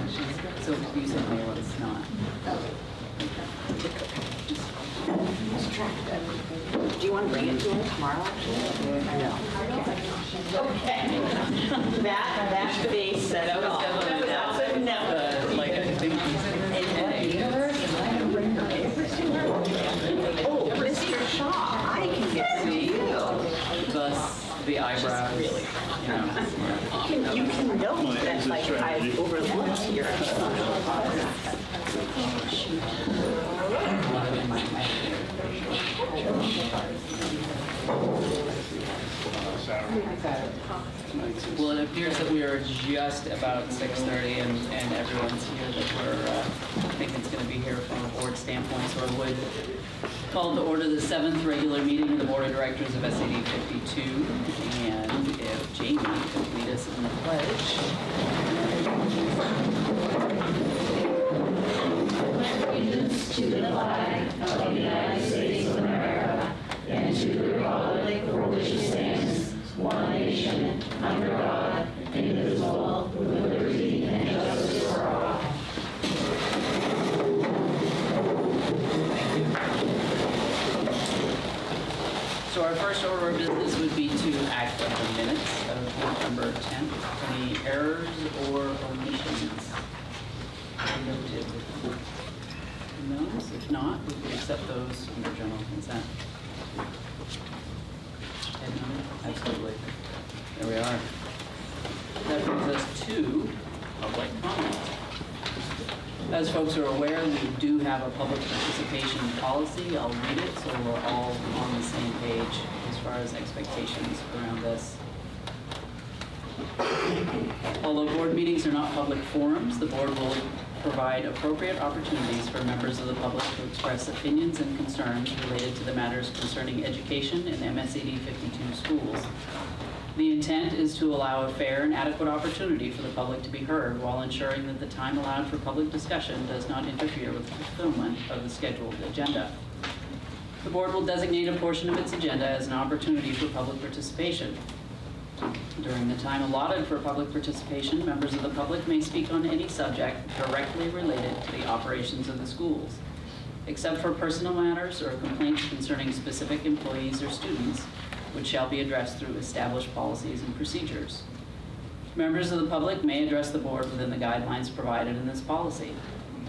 So you said mail, it's not. Do you want to bring it to her tomorrow, actually? No. Okay. That face said it all. That's a no. Like, I think Oh, Mr. Shaw, I can get to you. thus the eyebrows. Really? You know. You can know that, like, I've overlooked your Well, it appears that we are just about 6:30 and everyone's here that we're thinking it's going to be here from a board standpoint. So I would call to order the 7th regular meeting of the Board of Directors of SAD 52. And if Jamie could lead us in the pledge. Allegiance to the flag of the United States of America and to the republic for which it stands, one nation, under God, indivisible, with liberty and justice for all. So our first order of business would be to act on the minutes of November 10th. Any errors or omissions noted? No, if not, we can accept those under general consent. And no, absolutely. There we are. That brings us to public comment. As folks are aware, we do have a public participation policy. I'll read it so we're all on the same page as far as expectations around this. Although board meetings are not public forums, the board will provide appropriate opportunities for members of the public to express opinions and concerns related to the matters concerning education in MSAD 52 schools. The intent is to allow a fair and adequate opportunity for the public to be heard while ensuring that the time allowed for public discussion does not interfere with the fulfillment of the scheduled agenda. The board will designate a portion of its agenda as an opportunity for public participation. During the time allotted for public participation, members of the public may speak on any subject directly related to the operations of the schools, except for personal matters or complaints concerning specific employees or students, which shall be addressed through established policies and procedures. Members of the public may address the board within the guidelines provided in this policy.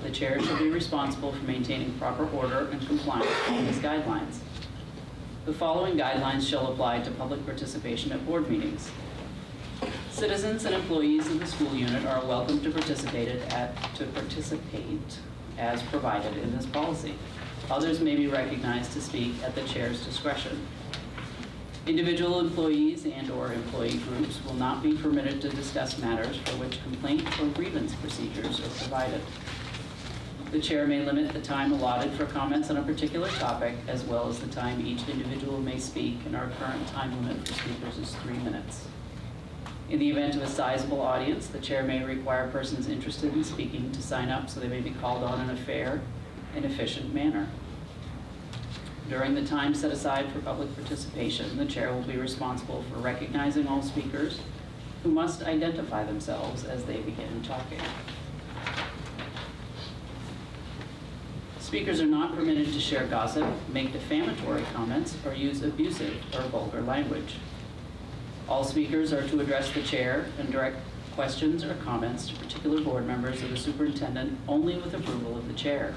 The chair shall be responsible for maintaining proper order and compliance with these guidelines. The following guidelines shall apply to public participation at board meetings. Citizens and employees of the school unit are welcome to participate as provided in this policy. Others may be recognized to speak at the chair's discretion. Individual employees and/or employee groups will not be permitted to discuss matters for which complaint or grievance procedures are provided. The chair may limit the time allotted for comments on a particular topic, as well as the time each individual may speak, and our current time limit for speakers is 3 minutes. In the event of a sizable audience, the chair may require persons interested in speaking to sign up so they may be called on in a fair and efficient manner. During the time set aside for public participation, the chair will be responsible for recognizing all speakers who must identify themselves as they begin talking. Speakers are not permitted to share gossip, make defamatory comments, or use abusive or vulgar language. All speakers are to address the chair and direct questions or comments to particular board members or the superintendent only with approval of the chair.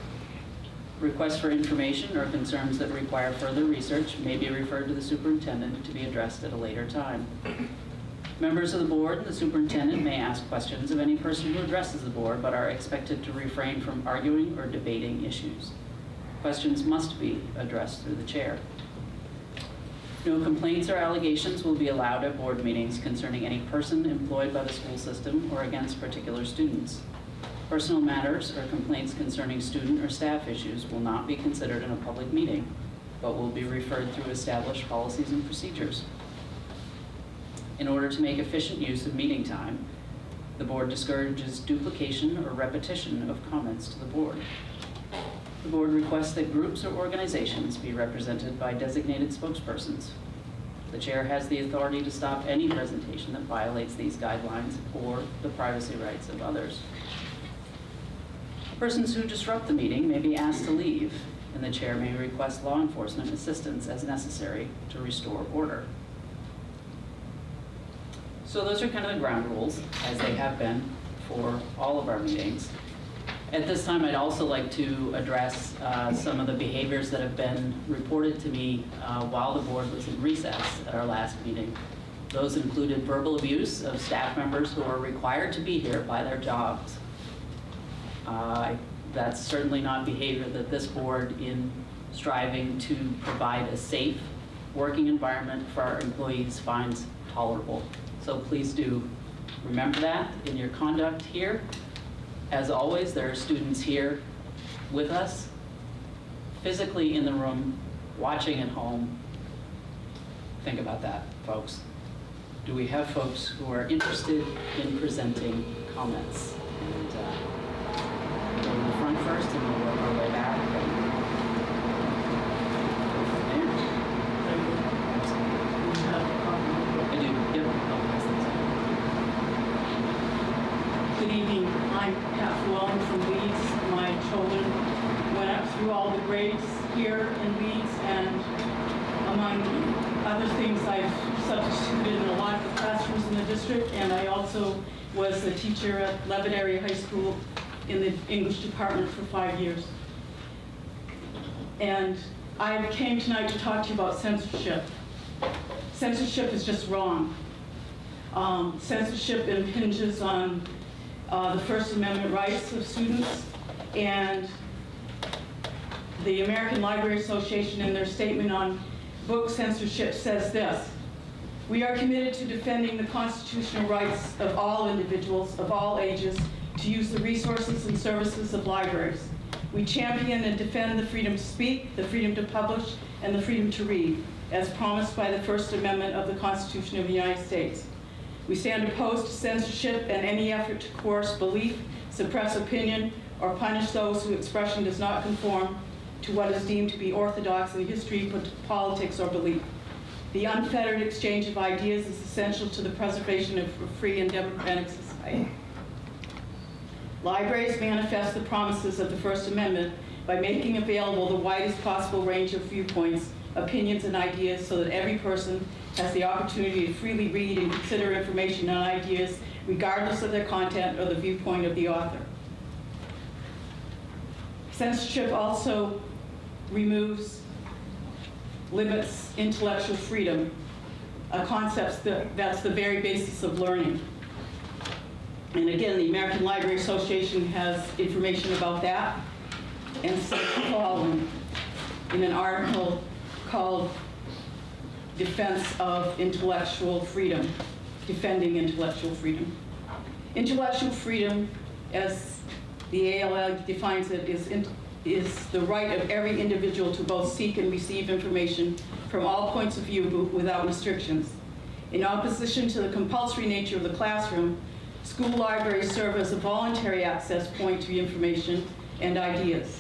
Requests for information or concerns that require further research may be referred to the superintendent to be addressed at a later time. Members of the board and the superintendent may ask questions of any person who addresses the board, but are expected to refrain from arguing or debating issues. Questions must be addressed through the chair. No complaints or allegations will be allowed at board meetings concerning any person employed by the school system or against particular students. Personal matters or complaints concerning student or staff issues will not be considered in a public meeting, but will be referred through established policies and procedures. In order to make efficient use of meeting time, the board discourages duplication or repetition of comments to the board. The board requests that groups or organizations be represented by designated spokespersons. The chair has the authority to stop any presentation that violates these guidelines or the privacy rights of others. Persons who disrupt the meeting may be asked to leave, and the chair may request law enforcement assistance as necessary to restore order. So those are kind of the ground rules, as they have been for all of our meetings. At this time, I'd also like to address some of the behaviors that have been reported to me while the board was in recess at our last meeting. Those included verbal abuse of staff members who are required to be here by their jobs. That's certainly not behavior that this board, in striving to provide a safe working environment for our employees, finds tolerable. So please do remember that in your conduct here. As always, there are students here with us, physically in the room, watching at home. Think about that, folks. Do we have folks who are interested in presenting comments? And go to the front first, and we'll work our way back. I do, yep. Good evening. I'm Pat Llewellyn from Leeds. My children went up through all the grades here in Leeds, and among other things, I've substituted in a lot of the classrooms in the district, and I also was a teacher at Levitt Area High School in the English department for 5 years. And I came tonight to talk to you about censorship. Censorship is just wrong. Censorship impinges on the First Amendment rights of students, and the American Library Association, in their statement on book censorship, says this: "We are committed to defending the constitutional rights of all individuals of all ages to use the resources and services of libraries. We champion and defend the freedom to speak, the freedom to publish, and the freedom to read, as promised by the First Amendment of the Constitution of the United States. We stand opposed to censorship and any effort to coerce belief, suppress opinion, or punish those whose expression does not conform to what is deemed to be orthodox in history, politics, or belief. The unfettered exchange of ideas is essential to the preservation of a free and democratic society. Libraries manifest the promises of the First Amendment by making available the widest possible range of viewpoints, opinions, and ideas so that every person has the opportunity to freely read and consider information and ideas regardless of their content or the viewpoint of the author. Censorship also limits intellectual freedom, a concept that's the very basis of learning. And again, the American Library Association has information about that, and says the following in an article called Defense of Intellectual Freedom, Defending Intellectual Freedom. Intellectual freedom, as the ALL defines it, is the right of every individual to both seek and receive information from all points of view without restrictions. In opposition to the compulsory nature of the classroom, school libraries serve as a voluntary access point to information and ideas.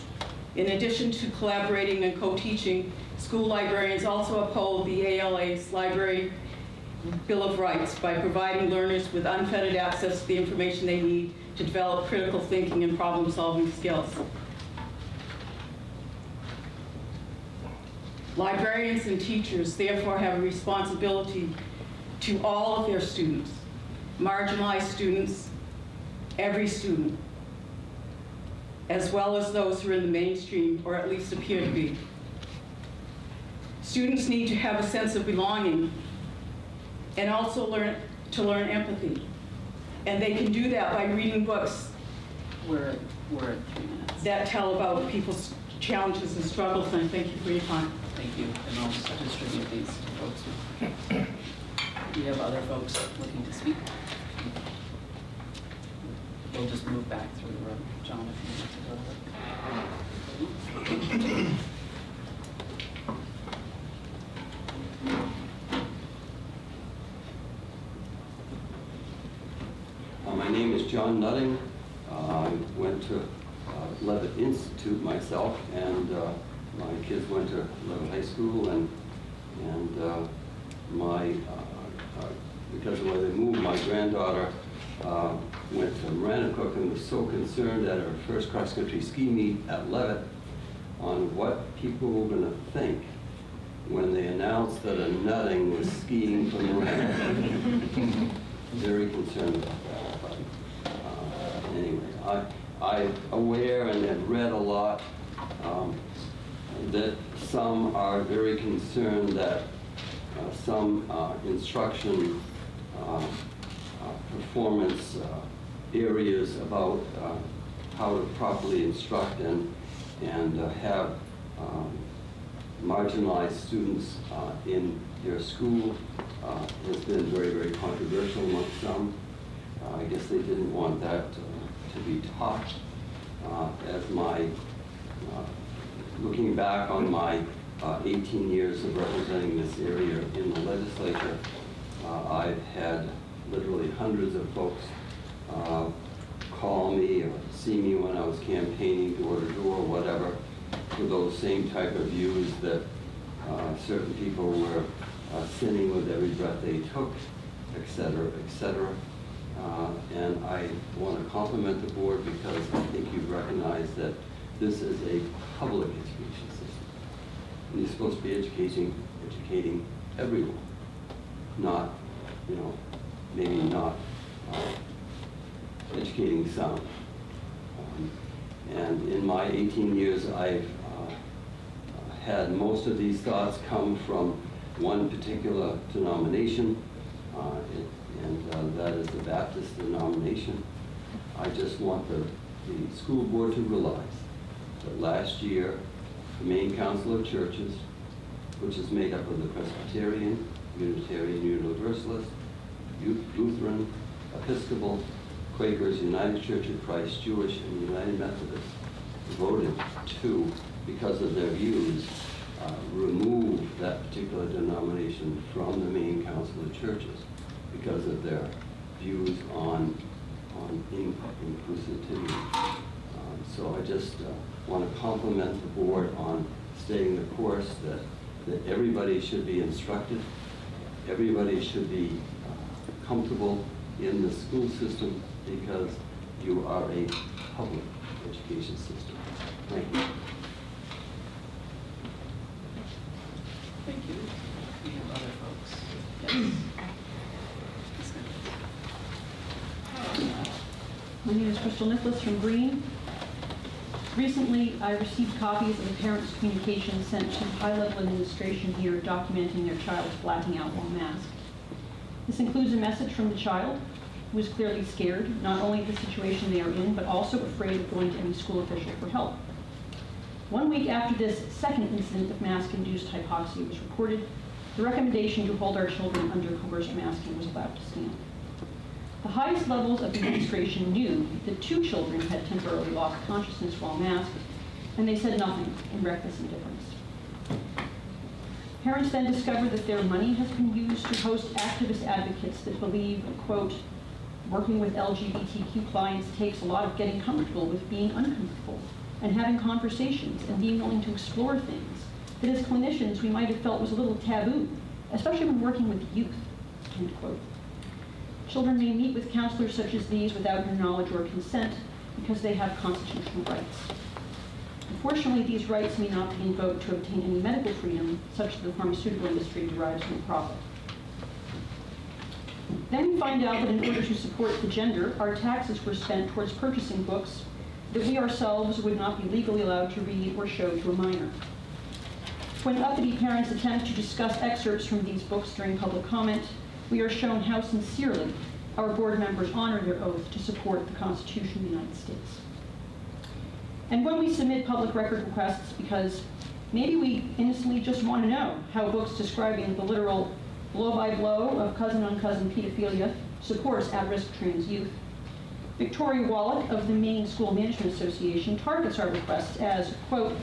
In addition to collaborating and co-teaching, school librarians also uphold the ALA's Library Bill of Rights by providing learners with unfettered access to the information they need to develop critical thinking and problem-solving skills. Librarians and teachers therefore have a responsibility to all of their students, marginalized students, every student, as well as those who are in the mainstream, or at least appear to be. Students need to have a sense of belonging and also learn empathy. And they can do that by reading books We're at 3 minutes. that tell about people's challenges and struggles, and I thank you for your time. Thank you, and I'll just distribute these to folks. Do you have other folks looking to speak? We'll just move back through the room. John, if you want to go. My name is John Nutting. I went to Levitt Institute myself, and my kids went to Levitt High School, and because of the way they moved, my granddaughter went to Maranacook and was so concerned at her first cross-country ski meet at Levitt on what people were going to think when they announced that a nutting was skiing from Maranacook. Very concerned about that. But anyway, I'm aware and have read a lot that some are very concerned that some instruction performance areas about how to properly instruct and have marginalized students in their school has been very, very controversial amongst some. I guess they didn't want that to be taught. As my, looking back on my 18 years of representing this area in the legislature, I've had literally hundreds of folks call me or see me when I was campaigning door to door, whatever, for those same type of views that certain people were sinning with every breath they took, et cetera, et cetera. And I want to compliment the board because I think you've recognized that this is a public education system. And you're supposed to be educating everyone, not, maybe not educating some. And in my 18 years, I've had most of these thoughts come from one particular denomination, and that is the Baptist denomination. I just want the school board to realize that last year, the Maine Council of Churches, which is made up of the Presbyterian, Unitarian Universalist, Lutheran, Episcopal, Quakers, United Church of Christ, Jewish, and United Methodist, voted to, because of their views, remove that particular denomination from the Maine Council of Churches because of their views on inclusivity. So I just want to compliment the board on stating the course that everybody should be instructed, everybody should be comfortable in the school system because you are a public education system. Thank you. Thank you. We have other folks. Yes. My name is Crystal Nicholas from Green. Recently, I received copies of a parent's communication sent to high-level administration here documenting their child's blacking out while masked. This includes a message from the child, who is clearly scared, not only of the situation they are in, but also afraid of going to any school official for help. 1 week after this second incident of mask-induced hypoxia was reported, the recommendation to hold our children under coerced masking was allowed to stand. The highest levels of administration knew that 2 children had temporarily lost consciousness while masked, and they said nothing in reckless indifference. Parents then discovered that their money has been used to host activist advocates that believe, quote, working with LGBTQ clients takes a lot of getting comfortable with being uncomfortable and having conversations and being willing to explore things that as clinicians we might have felt was a little taboo, especially when working with youth, end quote. Children may meet with counselors such as these without your knowledge or consent because they have constitutional rights. Unfortunately, these rights may not be invoked to obtain any medical freedom, such that the pharmaceutical industry derives no profit. Then we find out that in order to support the gender, our taxes were spent towards purchasing books that we ourselves would not be legally allowed to read or show to a minor. When uppity parents attempt to discuss excerpts from these books during public comment, we are shown how sincerely our board members honor their oath to support the Constitution of the United States. And when we submit public record requests because maybe we innocently just want to know how books describing the literal blow-by-blow of cousin-on-cousin pedophilia supports at-risk trans youth, Victoria Wallach of the Maine School Management Association targets our requests as, quote,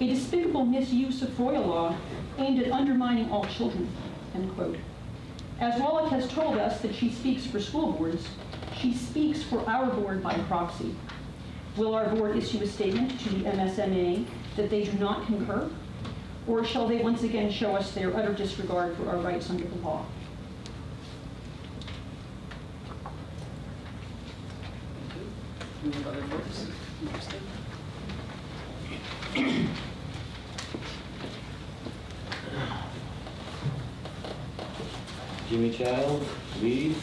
a despicable misuse of FOIA law aimed at undermining all children, end quote. As Wallach has told us that she speaks for school boards, she speaks for our board by proxy. Will our board issue a statement to the MSMA that they do not concur? Or shall they once again show us their utter disregard for our rights under the law? Any other folks interested? Jimmy Childs, lead.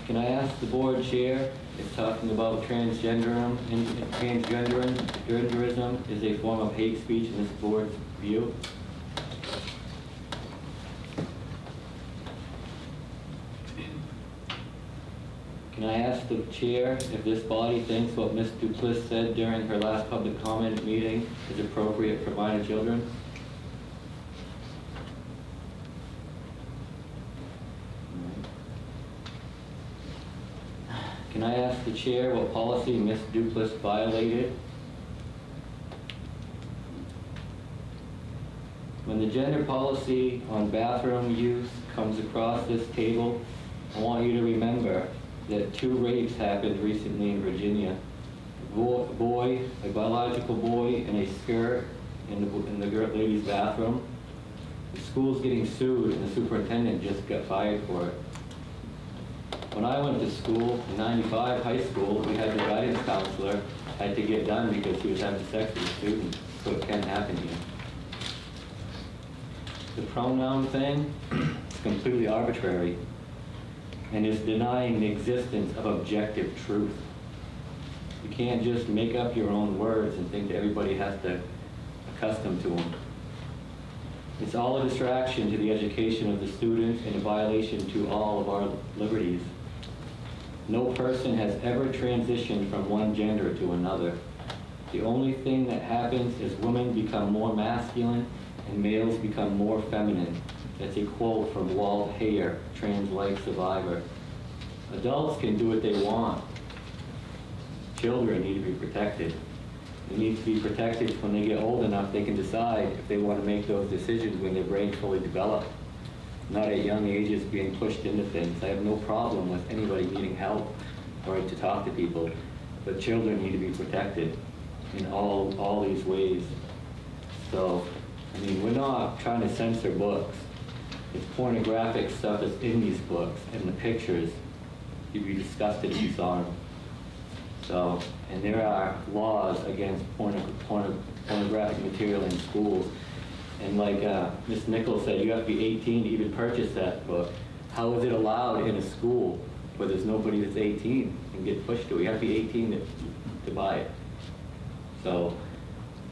Can I ask the board chair if talking about transgenderism is a form of hate speech in this board's view? Can I ask the chair if this body thinks what Ms. Duplessis said during her last public comment meeting is appropriate for minor children? Can I ask the chair what policy Ms. Duplessis violated? When the gender policy on bathroom use comes across this table, I want you to remember that 2 rapes happened recently in Virginia. A biological boy in a skirt in the girl lady's bathroom. The school's getting sued and the superintendent just got fired for it. When I went to school, in 95 high school, we had the guidance counselor had to get done because he was having sex with a student, so it can't happen here. The pronoun thing is completely arbitrary and is denying the existence of objective truth. You can't just make up your own words and think that everybody has to accustom to them. It's all a distraction to the education of the students and a violation to all of our liberties. No person has ever transitioned from one gender to another. The only thing that happens is women become more masculine and males become more feminine. That's a quote from Walt Hayer, trans life survivor. Adults can do what they want. Children need to be protected. They need to be protected when they get old enough they can decide if they want to make those decisions when their brain's fully developed. Not at young ages being pushed into things. I have no problem with anybody needing help or to talk to people, but children need to be protected in all these ways. So, I mean, we're not trying to censor books. It's pornographic stuff that's in these books, and the pictures, you'd be disgusted if you saw them. So, and there are laws against pornographic material in schools. And like Ms. Nichols said, you have to be 18 to even purchase that book. How is it allowed in a school where there's nobody that's 18 and get pushed to it? You have to be 18 to buy it. So,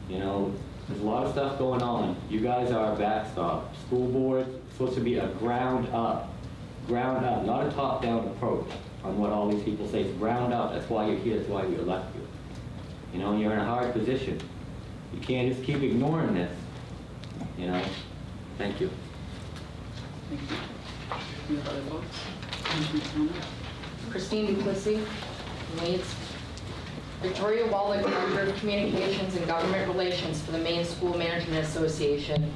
you know, there's a lot of stuff going on. You guys are a backstop. School board is supposed to be a ground up, not a top-down approach on what all these people say. It's ground up. That's why you're here. That's why we elect you. You know, you're in a hard position. You can't just keep ignoring this. You know? Thank you. Thank you. Any other folks? Any comments? Christine Duplessis, Leeds. Victoria Wallach, Member of Communications and Government Relations for the Maine School Management Association,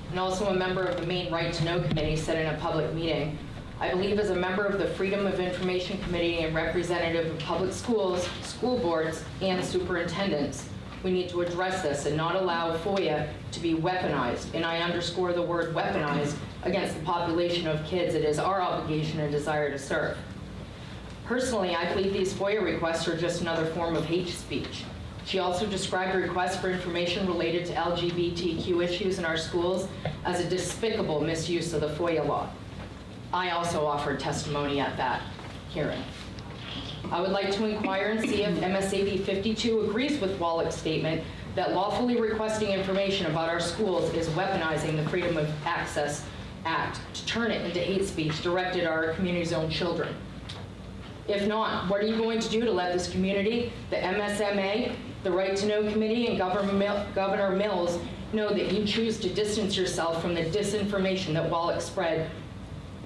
and also a member of the Maine Right to Know Committee, said in a public meeting, I believe as a member of the Freedom of Information Committee and representative of public schools, school boards, and superintendents, we need to address this and not allow FOIA to be weaponized, and I underscore the word weaponized, against the population of kids it is our obligation and desire to serve. Personally, I believe these FOIA requests are just another form of hate speech. She also described requests for information related to LGBTQ issues in our schools as a despicable misuse of the FOIA law. I also offered testimony at that hearing. I would like to inquire and see if MSAD 52 agrees with Wallach's statement that lawfully requesting information about our schools is weaponizing the Freedom of Access Act to turn it into hate speech directed at our community's own children. If not, what are you going to do to let this community, the MSMA, the Right to Know Committee, and Governor Mills know that you choose to distance yourself from the disinformation that Wallach spread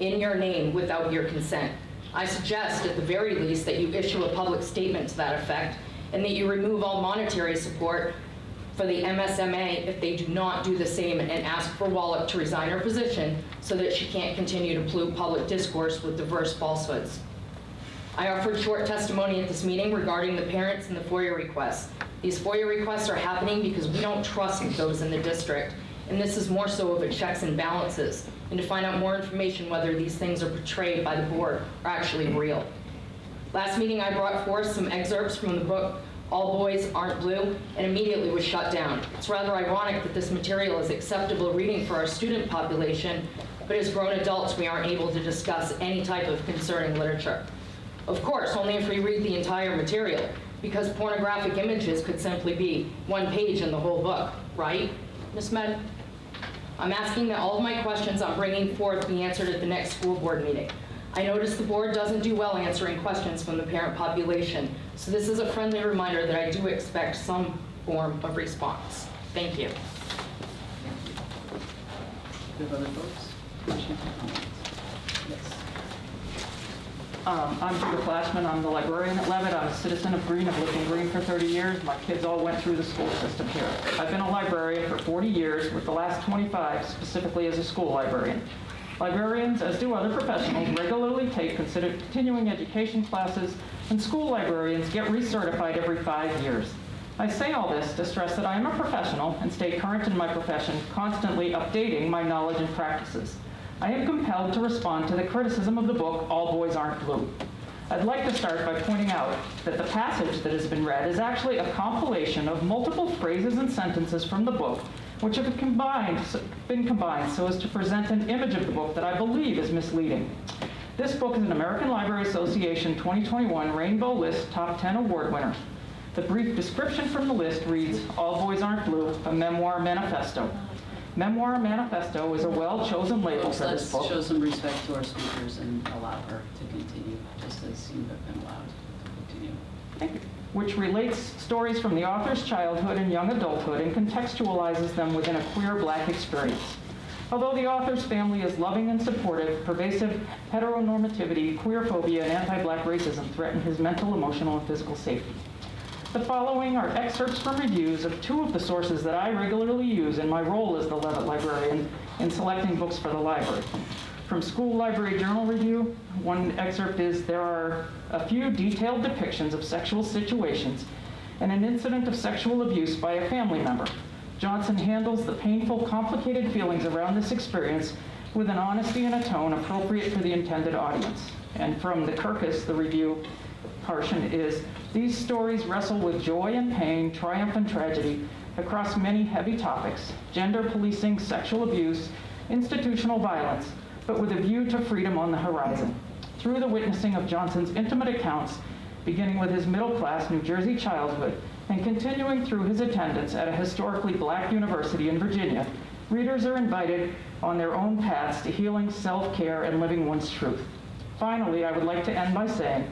in your name without your consent? I suggest, at the very least, that you issue a public statement to that effect and that you remove all monetary support for the MSMA if they do not do the same, and ask for Wallach to resign her position so that she can't continue to pollute public discourse with diverse falsehoods. I offered short testimony at this meeting regarding the parents and the FOIA requests. These FOIA requests are happening because we don't trust those in the district, and this is more so of a checks and balances, and to find out more information whether these things are portrayed by the board are actually real. Last meeting, I brought forth some excerpts from the book All Boys Aren't Blue, and immediately was shut down. It's rather ironic that this material is acceptable reading for our student population, but as grown adults, we aren't able to discuss any type of concerning literature. Of course, only if we read the entire material, because pornographic images could simply be one page in the whole book, right, Ms. Med? I'm asking that all of my questions I'm bringing forth be answered at the next school board meeting. I notice the board doesn't do well answering questions from the parent population, so this is a friendly reminder that I do expect some form of response. Thank you. Do you have other folks? Questions or comments? Yes. I'm Judith Flashman. I'm the librarian at Levitt. I'm a citizen of Green. I've lived in Green for 30 years. My kids all went through the school system here. I've been a librarian for 40 years, with the last 25 specifically as a school librarian. Librarians, as do other professionals, regularly take continuing education classes, and school librarians get recertified every 5 years. I say all this to stress that I am a professional and stay current in my profession, constantly updating my knowledge and practices. I am compelled to respond to the criticism of the book, All Boys Aren't Blue. I'd like to start by pointing out that the passage that has been read is actually a compilation of multiple phrases and sentences from the book, which have been combined so as to present an image of the book that I believe is misleading. This book is an American Library Association 2021 Rainbow List Top 10 Award winner. The brief description from the list reads, All Boys Aren't Blue, a memoir manifesto. Memoir manifesto is a well-chosen label for this book. Let's show some respect to our speakers and allow her to continue, just as you have been allowed to continue. Thank you. Which relates stories from the author's childhood and young adulthood and contextualizes them within a queer Black experience. Although the author's family is loving and supportive, pervasive heteronormativity, queerphobia, and anti-Black racism threaten his mental, emotional, and physical safety. The following are excerpts from reviews of two of the sources that I regularly use in my role as the Levitt librarian in selecting books for the library. From School Library Journal Review, one excerpt is, there are a few detailed depictions of sexual situations and an incident of sexual abuse by a family member. Johnson handles the painful, complicated feelings around this experience with an honesty and a tone appropriate for the intended audience. And from the Kirkus, the review portion is, these stories wrestle with joy and pain, triumph and tragedy across many heavy topics, gender policing, sexual abuse, institutional violence, but with a view to freedom on the horizon. Through the witnessing of Johnson's intimate accounts, beginning with his middle-class New Jersey childhood and continuing through his attendance at a historically Black university in Virginia, readers are invited on their own paths to healing, self-care, and living one's truth. Finally, I would like to end by saying,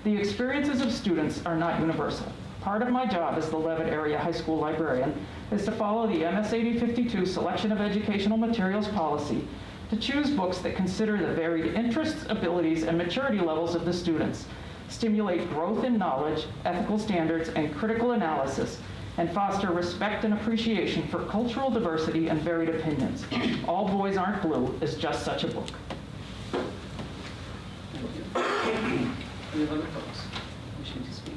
the experiences of students are not universal. Part of my job as the Levitt Area High School librarian is to follow the MSAD 52 Selection of Educational Materials policy to choose books that consider the varied interests, abilities, and maturity levels of the students, stimulate growth in knowledge, ethical standards, and critical analysis, and foster respect and appreciation for cultural diversity and varied opinions. All Boys Aren't Blue is just such a book. Thank you. Do we have other folks wishing to speak?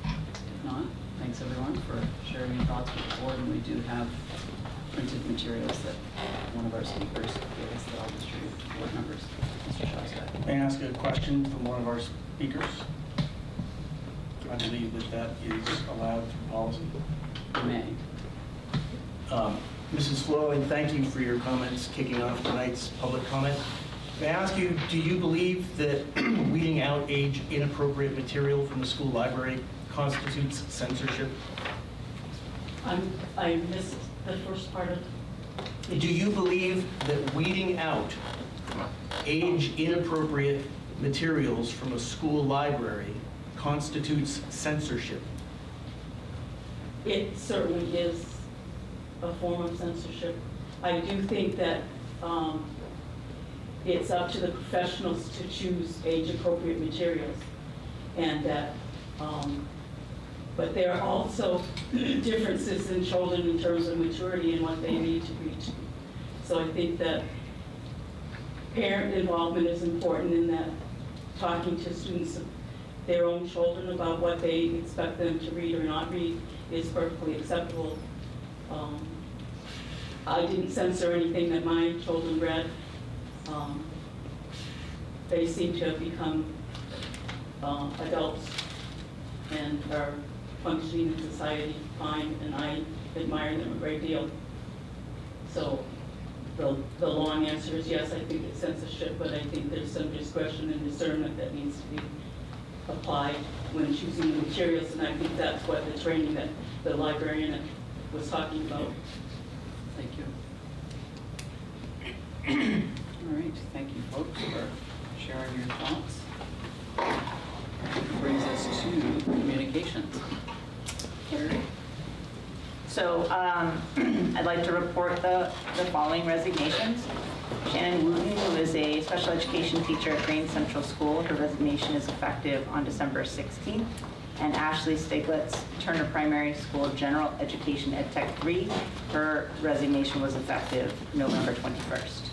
If not, thanks everyone for sharing your thoughts with the board, and we do have printed materials that one of our speakers gave us that I'll distribute to board members. Mr. Shostak. May I ask a question from one of our speakers? I believe that is allowed through policy. You may. Mrs. Floyd, thank you for your comments kicking off tonight's public comment. May I ask you, do you believe that weeding out age-inappropriate material from the school library constitutes censorship? I missed the first part of. Do you believe that weeding out age-inappropriate materials from a school library constitutes censorship? It certainly is a form of censorship. I do think that it's up to the professionals to choose age-appropriate materials, and that, but there are also differences in children in terms of maturity and what they need to reach. So I think that parent involvement is important in that, talking to students, their own children, about what they expect them to read or not read is perfectly acceptable. I didn't censor anything that my children read. they seem to have become adults and are functioning in society fine, and I admire them a great deal. So the long answer is yes, I think it's censorship, but I think there's some discretion and discernment that needs to be applied when choosing the materials, and I think that's what the training that the librarian was talking about. Thank you. All right, thank you folks for sharing your thoughts. That brings us to communications. Carrie? So I'd like to report the following resignations. Shannon Wooten, who is a special education teacher at Green Central School, her resignation is effective on December 16th. And Ashley Stiglitz, Turner Primary School General Education Ed Tech 3, her resignation was effective November 21st.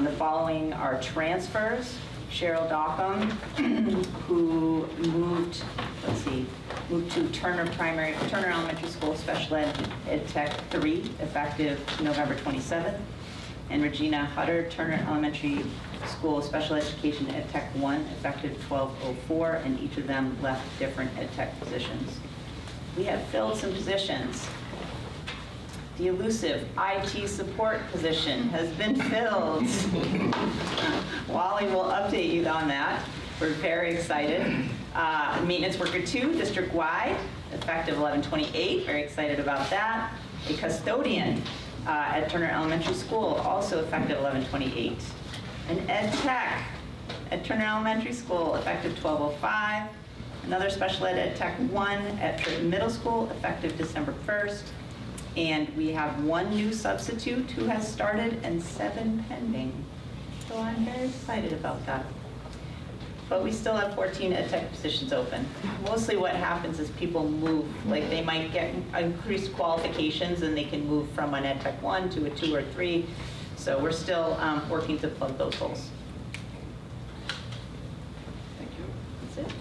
The following are transfers. Cheryl Dockham, who moved to Turner Elementary School Special Ed Tech 3, effective November 27th. And Regina Hutter, Turner Elementary School Special Education Ed Tech 1, effective 12/04, and each of them left different Ed Tech positions. We have filled some positions. The elusive IT support position has been filled. Wally will update you on that. We're very excited. Maintenance worker 2, district-wide, effective 11/28. Very excited about that. A custodian at Turner Elementary School, also effective 11/28. An ed tech at Turner Elementary School, effective 12/05. Another special ed Tech 1 at Trenton Middle School, effective December 1st. And we have 1 new substitute who has started and 7 pending. So I'm very excited about that. But we still have 14 ed tech positions open. Mostly what happens is people move, like they might get increased qualifications and they can move from an ed tech 1 to a 2 or 3. So we're still working to plug those holes. Thank you. That's it.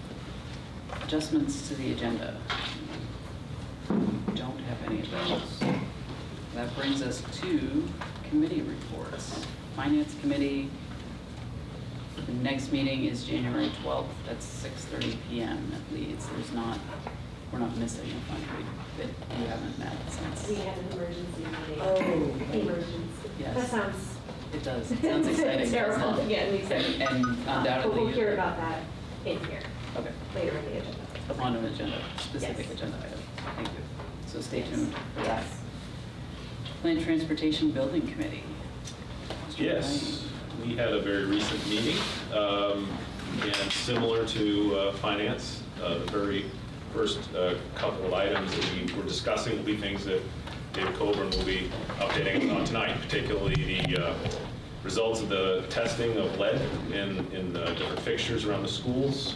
Adjustments to the agenda. Don't have any of those. That brings us to committee reports. Finance Committee, the next meeting is January 12th. That's 6:30 p.m. at Leeds. We're not missing a fund that you haven't met since. We had an emergency meeting. Oh. Emergency. Yes. That sounds It does. It sounds exciting. terrible. doesn't it? Yeah, me too. And undoubtedly. But we'll hear about that in here, Okay. later in the agenda. On an agenda, specific Yes. agenda item. Thank you. So stay Yes. tuned for that. Yes. Land Transportation Building Committee. Mr. Yes, Lane. we had a very recent meeting, and similar to finance, the very first couple of items that we were discussing will be things that David Coburn will be updating us on tonight, particularly the results of the testing of lead in the different fixtures around the schools.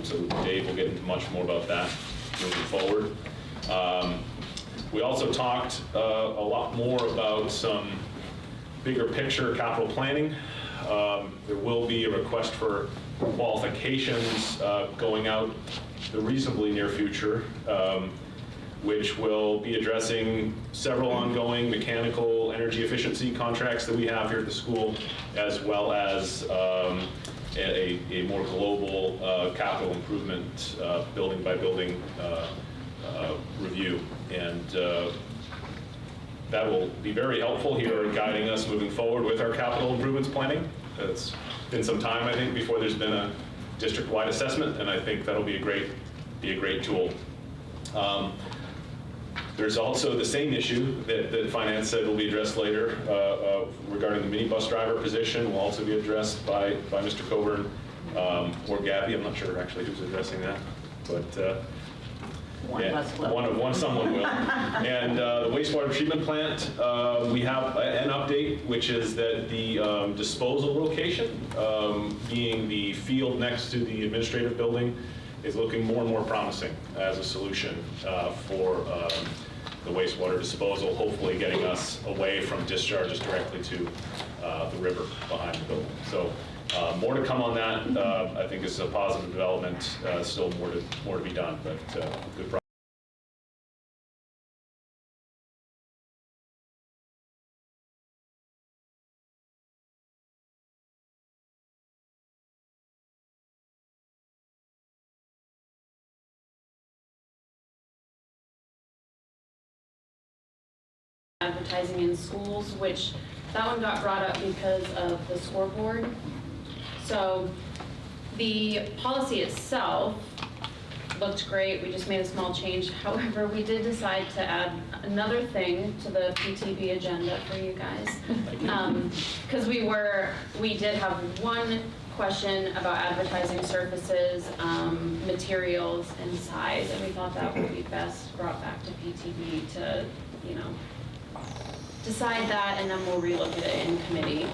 So Dave will get into much more about that moving forward. We also talked a lot more about some bigger picture capital planning. There will be a request for qualifications going out the reasonably near future, which will be addressing several ongoing mechanical energy efficiency contracts that we have here at the school, as well as a more global capital improvement building by building review. And that will be very helpful here in guiding us moving forward with our capital improvements planning. It's been some time, I think, before there's been a district-wide assessment, and I think that'll be a great tool. There's also the same issue that Finance said will be addressed later regarding the minibus driver position will also be addressed by Mr. Coburn or Gabby. I'm not sure actually who's addressing that, but someone will. And the wastewater treatment plant, we have an update, which is that the disposal location, being the field next to the administrative building, is looking more and more promising as a solution for the wastewater disposal, hopefully getting us away from discharges directly to the river behind the building. So more to come on that. I think is a positive development. Still more to be done, but good progress. advertising in schools, which that one got brought up because of the scoreboard. So the policy itself looked great. We just made a small change. However, we did decide to add another thing to the PTB agenda for you guys. Because we did have one question about advertising surfaces, materials, and size, and we thought that would be best brought back to PTB to, decide that, and then we'll relook at it in committee.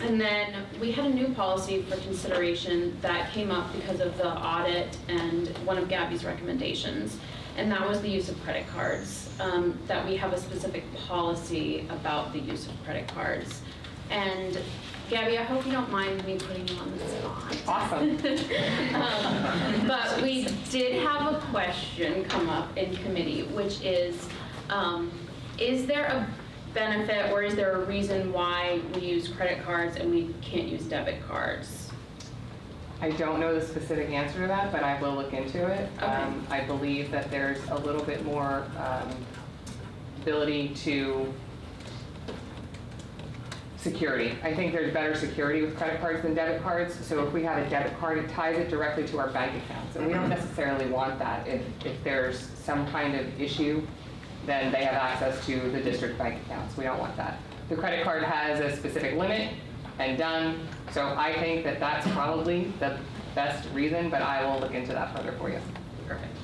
And then we had a new policy for consideration that came up because of the audit and one of Gabby's recommendations, and that was the use of credit cards, that we have a specific policy about the use of credit cards. And Gabby, I hope you don't mind me putting you on the spot. Awesome. But we did have a question come up in committee, which is there a benefit or is there a reason why we use credit cards and we can't use debit cards? I don't know the specific answer to that, but I will look into it. Okay. I believe that there's a little bit more ability to security. I think there's better security with credit cards than debit cards. So if we have a debit card, it ties it directly to our bank accounts. And we don't necessarily want that. If there's some kind of issue, then they have access to the district bank accounts. We don't want that. The credit card has a specific limit and done. So I think that that's probably the best reason, but I will look into that further for you. Perfect.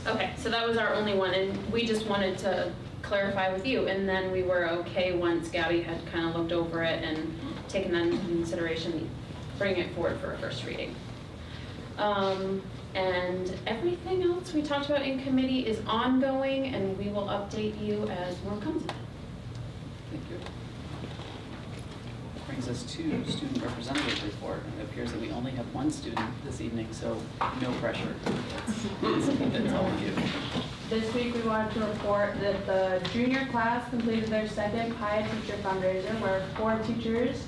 Okay, so that was our only one, and we just wanted to clarify with you, and then we were okay once Gabby had kind of looked over it and taken that into consideration, bringing it forward for a first reading. And everything else we talked about in committee is ongoing, and we will update you as more comes of it. Thank you. Brings us to student representative report. It appears that we only have one student this evening, so no pressure. It's all of you. This week we wanted to report that the junior class completed their second pie teacher fundraiser where 4 teachers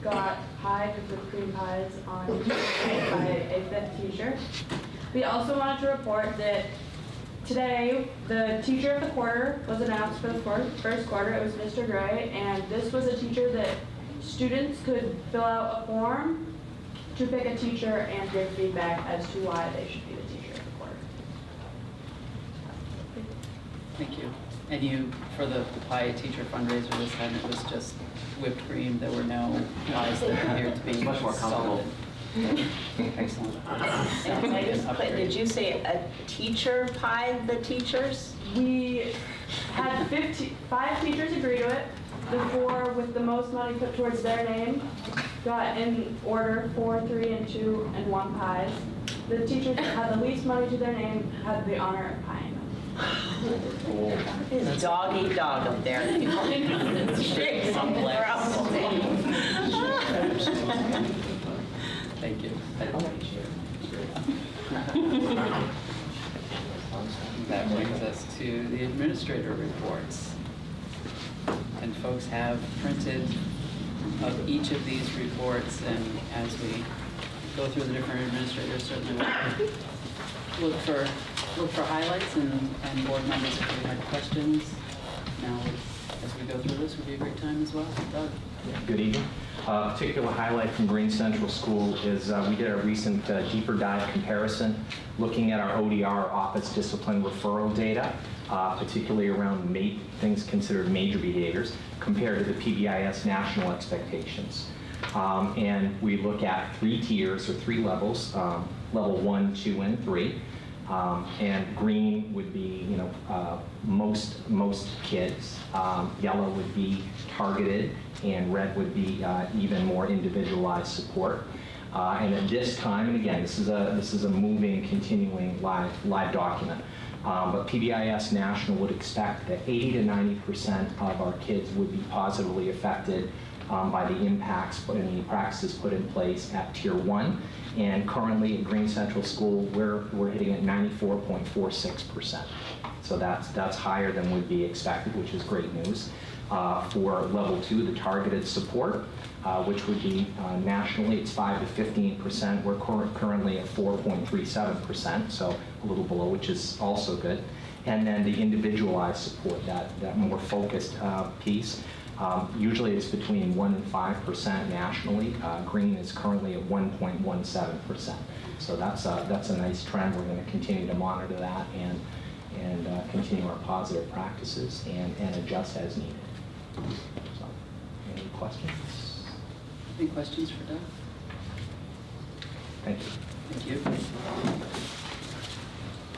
got pie with whipped cream pies on by a 5th teacher. We also wanted to report that today the teacher of the quarter was announced for the first quarter. It was Mr. Gray, and this was a teacher that students could fill out a form to pick a teacher and give feedback as to why they should be the teacher of the quarter. Thank you. And you, for the pie teacher fundraiser this time, it was just whipped cream. There were no pies that appeared to be Much more comfortable. solid. Excellent. And I just put, did you say a teacher pie the teachers? We had 5 teachers agree to it. The 4 with the most money put towards their name got in order 4, 3, and 2, and 1 pies. The teachers that had the least money to their name had the honor of pieing them. It's dog eat dog up there. Shit. Thank you. That brings us to the administrator reports. And folks have printed of each of these reports, and as we go through the different administrators, certainly we'll look for highlights, and board members, if you had questions. Now, as we go through this, would be a great time as well. Doug? Good evening. A particular highlight from Green Central School is we did a recent deeper dive comparison looking at our ODR, office discipline referral data, particularly around things considered major behaviors compared to the PBIS national expectations. And we look at 3 tiers or 3 levels, level 1, 2, and 3. And green would be, most kids. Yellow would be targeted, and red would be even more individualized support. And at this time, and again, this is a moving, continuing live document. But PBIS National would expect that 80 to 90% of our kids would be positively affected by the impacts and the practices put in place at Tier 1. And currently at Green Central School, we're hitting at 94.46%. So that's higher than would be expected, which is great news. For level 2, the targeted support, which would be nationally, it's 5 to 15%. We're currently at 4.37%, so a little below, which is also good. and then the individualized support, that more focused piece. Usually it's between 1% and 5% nationally. Green is currently at 1.17%. So that's a nice trend. We're going to continue to monitor that and continue our positive practices and adjust as needed. So, any questions? Any questions for Doug? Thank you. Thank you.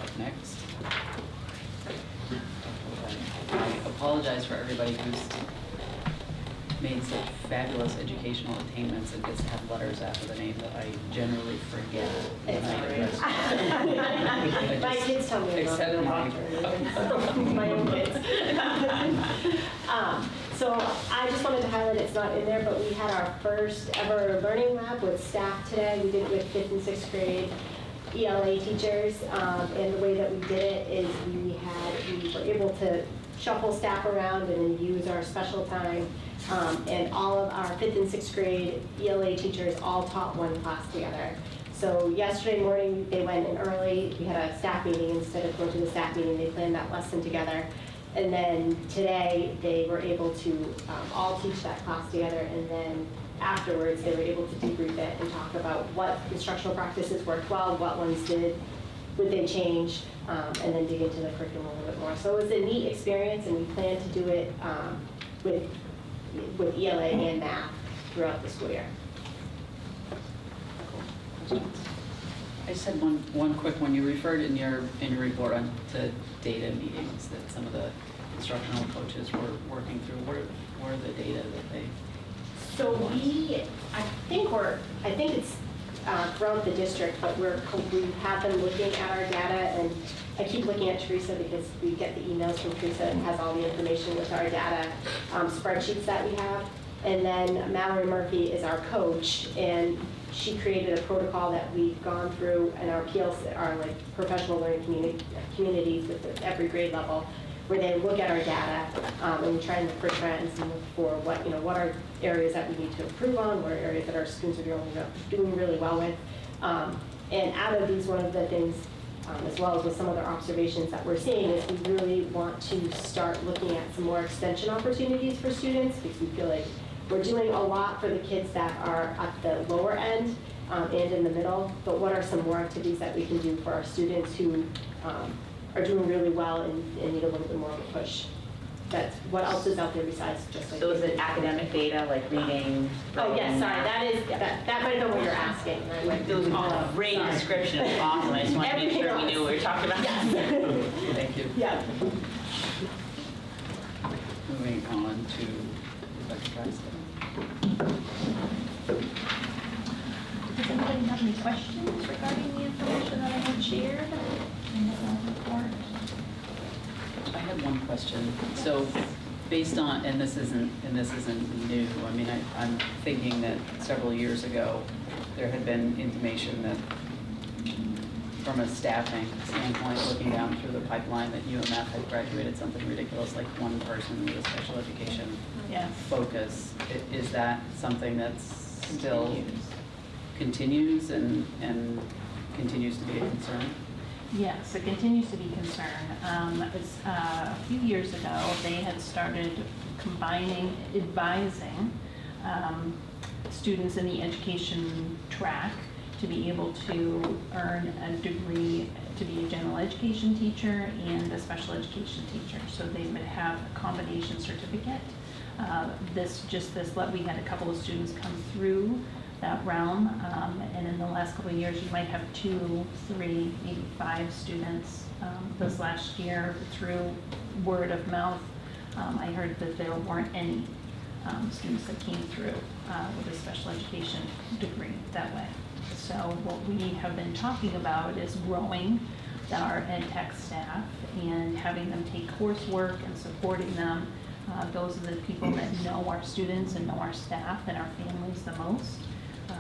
Up next. I apologize for everybody who's made such fabulous educational attainments and gets to have letters after the name that I generally forget. It's when I all right. My kids tell me about Accept it. My own kids. So I just wanted to highlight, it's not in there, but we had our first ever learning lab with staff today. We did it with 5th and 6th grade ELA teachers. And the way that we did it is we were able to shuffle staff around and then use our special time. And all of our 5th and 6th grade ELA teachers all taught one class together. So yesterday morning, they went in early. We had a staff meeting. Instead of going to the staff meeting, they planned that lesson together. And then today, they were able to all teach that class together. And then afterwards, they were able to debrief it and talk about what instructional practices worked well, what ones would they change, and then dig into the curriculum a little bit more. So it was a neat experience, and we plan to do it with ELA and math throughout the school year. Questions? I just had one quick one. You referred in your report on to data meetings that some of the instructional coaches were working through. Where are the data that they? So I think it's throughout the district, but we have been looking at our data, and I keep looking at Teresa because we get the emails from Teresa and has all the information with our data spreadsheets that we have. And then Mallory Murphy is our coach, and she created a protocol that we've gone through in our PLC, our like professional learning communities with every grade level, where they look at our data and we try and look for trends and look for what are areas that we need to improve on, what are areas that our students are doing really well with. And out of these, one of the things, as well as with some other observations that we're seeing, is we really want to start looking at some more extension opportunities for students, because we feel like we're doing a lot for the kids that are at the lower end and in the middle, but what are some more activities that we can do for our students who are doing really well and need a little bit more of a push? That's what else is out there besides just like. So is it academic data, like reading? Oh, yes, sorry, that might have been what you're asking. Those are great description, it's awesome. I just wanted to make sure we knew what we were talking about. Yes. Thank you. Yeah. Moving on to Rebecca Drysdale. Does anybody have any questions regarding the information that I had shared in the report? I had one question. So, based on, and this isn't new. I mean, I'm thinking that several years ago there had been intimation that, from a staffing standpoint, looking down through the pipeline, that UMF had graduated something ridiculous, like one person with a special education focus. Is that something that's still continues and continues to be a concern? Yes, it continues to be a concern. A few years ago, they had started advising students in the education track to be able to earn a degree to be a general education teacher and a special education teacher. So they would have a combination certificate. We had a couple of students come through that realm, and in the last couple of years, you might have 2, 3, maybe 5 students. This last year, through word of mouth, I heard that there weren't any students that came through with a special education degree that way. So what we have been talking about is growing our ed tech staff and having them take coursework and supporting them. Those are the people that know our students and know our staff and our families the most.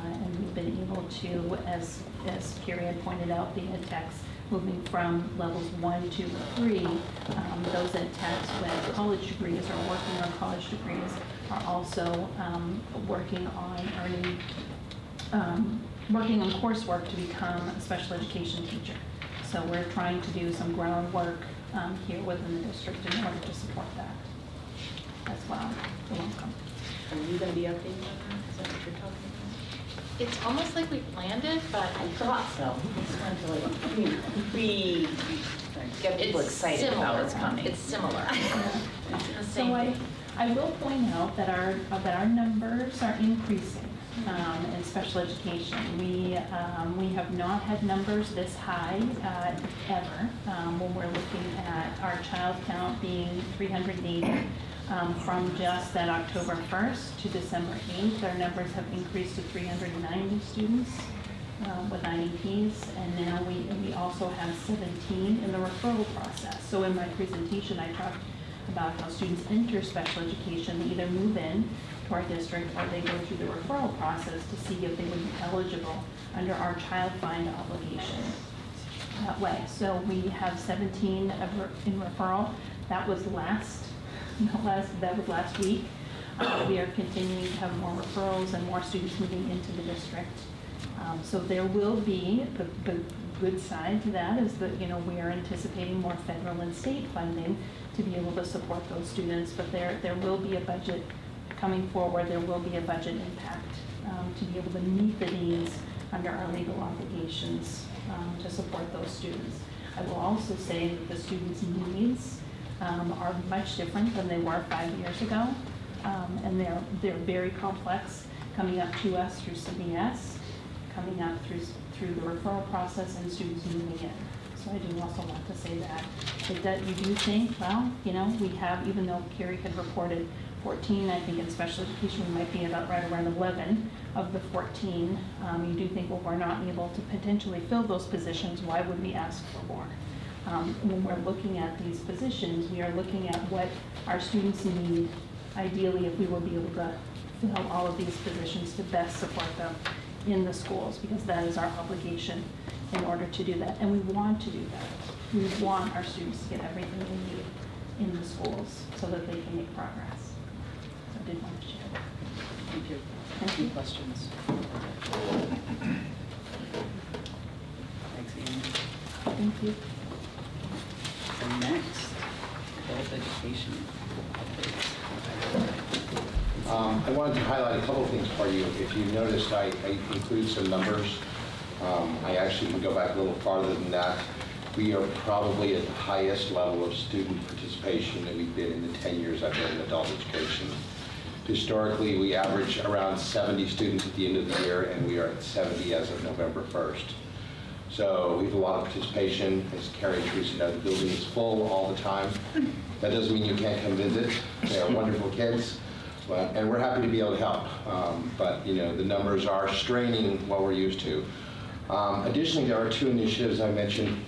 And we've been able to, as Carrie had pointed out, the ed techs moving from levels 1, 2, 3, those ed techs with college degrees or working on college degrees are also working on coursework to become a special education teacher. So we're trying to do some groundwork here within the district in order to support that as well. You're welcome. Are you going to be updating on that? Is that what you're talking about? It's almost like we planned it, but I thought so. Just wanted to like, we get people it's excited similar. about what's coming. It's similar. It's the So same thing. I will point out that our numbers are increasing in special education. We have not had numbers this high ever when we're looking at our child count being 380. From just that October 1st to December 8th, our numbers have increased to 390 students with IEPs, and now we also have 17 in the referral process. So in my presentation, I talked about how students enter special education. They either move in to our district or they go through the referral process to see if they would be eligible under our child find obligation that way. So we have 17 in referral. That was last week. We are continuing to have more referrals and more students moving into the district. So there will be, the good side to that is that, we are anticipating more federal and state funding to be able to support those students, but there will be a budget coming forward. There will be a budget impact to be able to meet the needs under our legal obligations to support those students. I will also say that the students' needs are much different than they were 5 years ago, and they're very complex, coming up to us through CBS, coming up through the referral process, and students moving in. So I do also want to say that you do think, well, we have, even though Carrie had reported 14, I think in special education we might be about right around 11 of the 14. You do think, well, we're not able to potentially fill those positions, why would we ask for more? When we're looking at these positions, we are looking at what our students need, ideally, if we will be able to fill all of these positions to best support them in the schools, because that is our obligation in order to do that. And we want to do that. We want our students to get everything they need in the schools so that they can make progress. So I did want to share that. Thank you. Any questions? Thanks, Ian. Thank you. And next, adult education updates. I wanted to highlight a couple of things for you. If you noticed, I included some numbers. I actually can go back a little farther than that. We are probably at the highest level of student participation that we've been in the 10 years I've been in adult education. Historically, we average around 70 students at the end of the year, and we are at 70 as of November 1st. So we have a lot of participation. As Carrie and Teresa know, the building is full all the time. That doesn't mean you can't come visit. They are wonderful kids, and we're happy to be able to help. But the numbers are straining what we're used to. Additionally, there are two initiatives I mentioned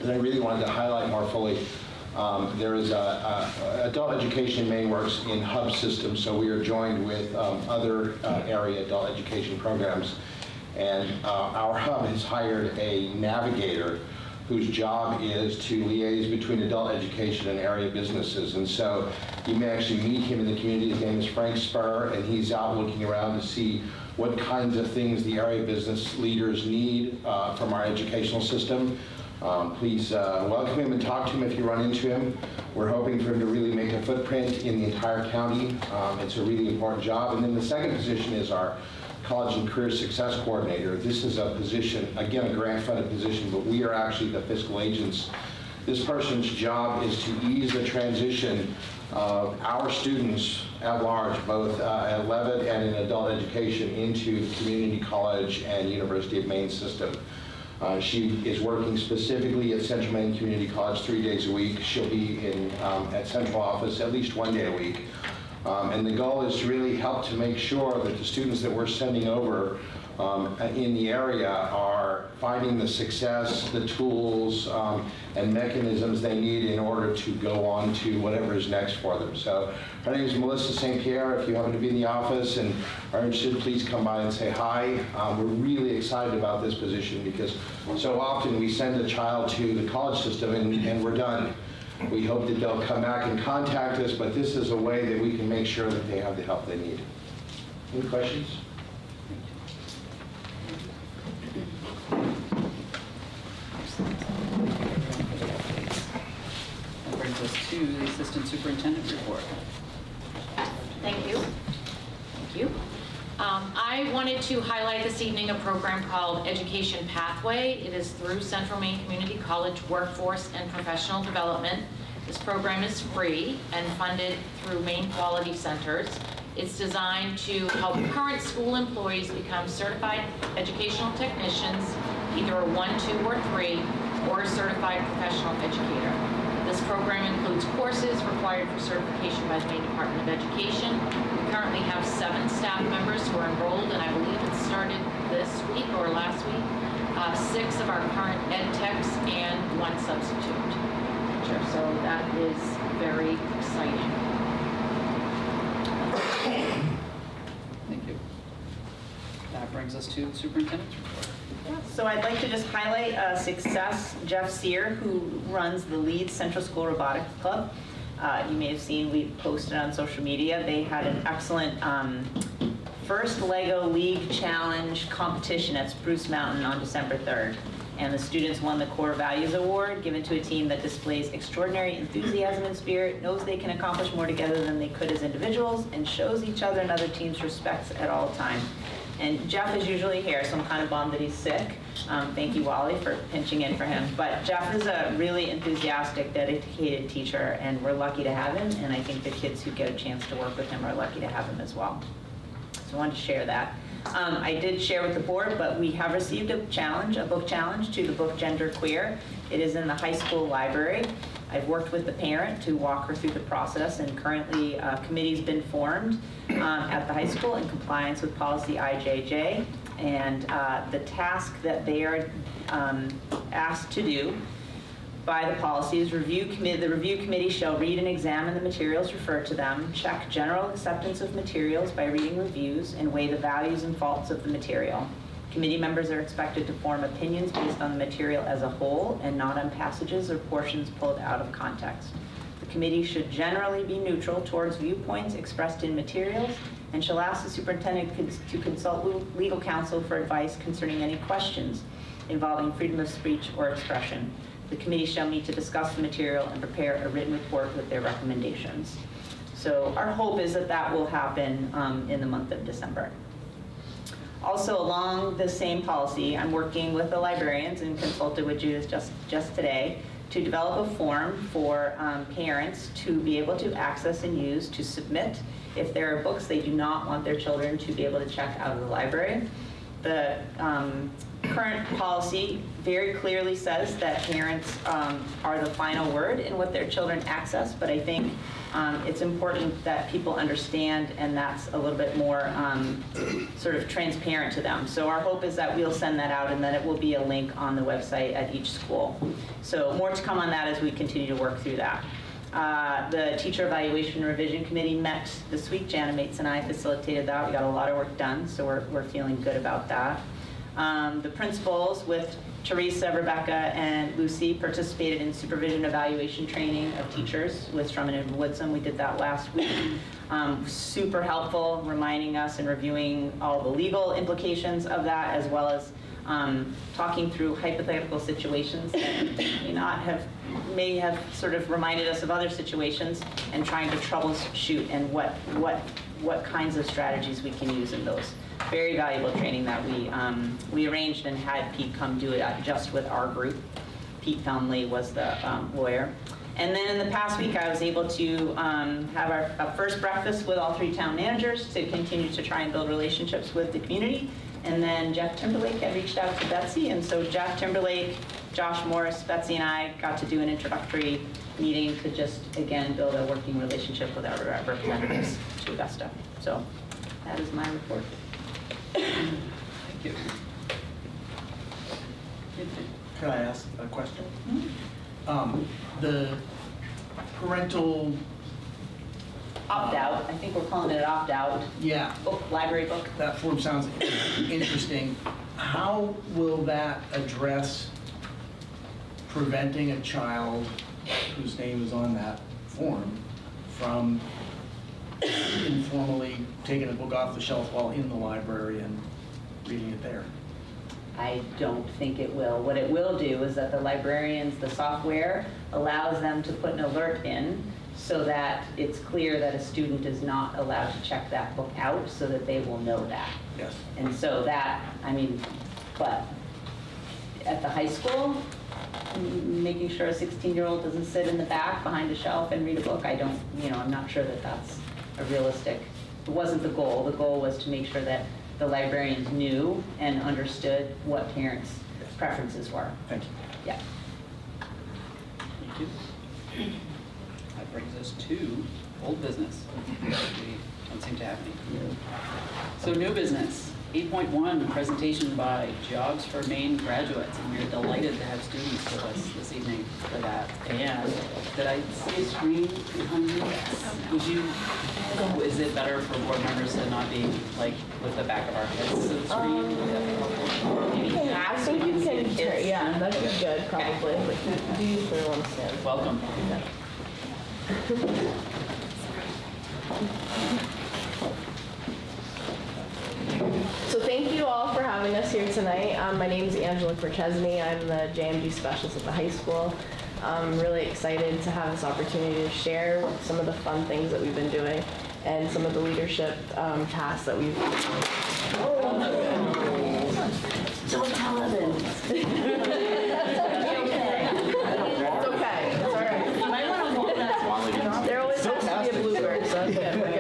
that I really wanted to highlight more fully. There is adult education in Maine works in hub systems, so we are joined with other area adult education programs. And our hub has hired a navigator whose job is to liaise between adult education and area businesses. And so you may actually meet him in the community. His name is Frank Spur, and he's out looking around to see what kinds of things the area business leaders need from our educational system. Please welcome him and talk to him if you run into him. We're hoping for him to really make a footprint in the entire county. It's a really important job. And then the second position is our College and Career Success Coordinator. This is a position, again, a grant-funded position, but we are actually the fiscal agents. This person's job is to ease the transition of our students at large, both at Leavitt and in adult education, into the community college and University of Maine system. She is working specifically at Central Maine Community College 3 days a week. She'll be at central office at least 1 day a week. And the goal is to really help to make sure that the students that we're sending over in the area are finding the success, the tools, and mechanisms they need in order to go on to whatever is next for them. So her name is Melissa St. Pierre. If you happen to be in the office and are interested, please come by and say hi. We're really excited about this position because so often we send a child to the college system and we're done. We hope that they'll come back and contact us, but this is a way that we can make sure that they have the help they need. Any questions? Assistant Superintendent report. Thank you. Thank you. I wanted to highlight this evening a program called Education Pathway. It is through Central Maine Community College Workforce and Professional Development. This program is free and funded through Maine Quality Centers. It's designed to help current school employees become certified educational technicians, either a 1, 2, or 3, or a certified professional educator. This program includes courses required for certification by the Maine Department of Education. We currently have 7 staff members who are enrolled, and I believe it started this week or last week. 6 of our current ed techs and 1 substitute teacher. So that is very exciting. Thank you. That brings us to Superintendent's report. So I'd like to just highlight a success, Jeff Sear, who runs the Leeds Central School Robotics Club. You may have seen, we posted on social media. They had an excellent first LEGO League Challenge competition at Spruce Mountain on December 3rd. And the students won the Core Values Award, given to a team that displays extraordinary enthusiasm and spirit, knows they can accomplish more together than they could as individuals, and shows each other and other teams respect at all times. And Jeff is usually here, so I'm kind of bummed that he's sick. Thank you, Wally, for pinching in for him. But Jeff is a really enthusiastic, dedicated teacher, and we're lucky to have him. And I think the kids who get a chance to work with him are lucky to have him as well. So I wanted to share that. I did share with the board, but we have received a challenge, a book challenge to the book Gender Queer. It is in the high school library. I've worked with the parent to walk her through the process, and currently a committee's been formed at the high school in compliance with policy IJJ. And the task that they are asked to do by the policy is the review committee shall read and examine the materials referred to them, check general acceptance of materials by reading reviews, and weigh the values and faults of the material. Committee members are expected to form opinions based on the material as a whole and not on passages or portions pulled out of context. The committee should generally be neutral towards viewpoints expressed in materials and shall ask the superintendent to consult legal counsel for advice concerning any questions involving freedom of speech or expression. The committee shall meet to discuss the material and prepare a written report with their recommendations. So our hope is that that will happen in the month of December. Also, along the same policy, I'm working with the librarians and consulted with Judith just today to develop a form for parents to be able to access and use to submit if there are books they do not want their children to be able to check out of the library. The current policy very clearly says that parents are the final word in what their children access, but I think it's important that people understand, and that's a little bit more sort of transparent to them. So our hope is that we'll send that out and then it will be a link on the website at each school. So more to come on that as we continue to work through that. The Teacher Evaluation Revision Committee met this week. Jana Mates and I facilitated that. We got a lot of work done, so we're feeling good about that. The principals with Teresa, Rebecca, and Lucy participated in supervision evaluation training of teachers with Drummond and Woodson. We did that last week. Super helpful, reminding us and reviewing all the legal implications of that, as well as talking through hypothetical situations that may have sort of reminded us of other situations, and trying to troubleshoot and what kinds of strategies we can use in those. Very valuable training that we arranged and had Pete come do it just with our group. Pete Felmley was the lawyer. And then in the past week, I was able to have our first breakfast with all 3 town managers to continue to try and build relationships with the community. And then Jeff Timberlake had reached out to Betsy, and so Jeff Timberlake, Josh Morris, Betsy, and I got to do an introductory meeting to just, again, build a working relationship with our representatives to Augusta. So that is my report. Thank you. Can I ask a question? The parental opt-out, I think we're calling it an opt-out. Yeah. Book, library book. That form sounds interesting. How will that address preventing a child whose name is on that form from informally taking a book off the shelf while in the library and reading it there? I don't think it will. What it will do is that the librarians, the software allows them to put an alert in so that it's clear that a student is not allowed to check that book out so that they will know that. Yes. And so that, I mean, but at the high school, making sure a 16-year-old doesn't sit in the back behind a shelf and read a book, I don't, I'm not sure that that's a realistic, it wasn't the goal. The goal was to make sure that the librarians knew and understood what parents' preferences were. Thank you. Yeah. Thank you. That brings us to old business. We don't seem to have any. So new business, 8.1, presentation by Jobs for Maine graduates. And we're delighted to have students with us this evening for that. And did I see a screen behind you? Would you, is it better for board members to not be like with the back of our heads to the screen? I think you can, yeah, that'd be good, probably. Do you really want to stand? Welcome. So thank you all for having us here tonight. My name is Angela Korchesny. I'm the JMG specialist at the high school. I'm really excited to have this opportunity to share some of the fun things that we've been doing and some of the leadership tasks that we've Don't tell them. It's okay. It's all right. You might want to hold that while There always has to be a bluebird, so that's good. We're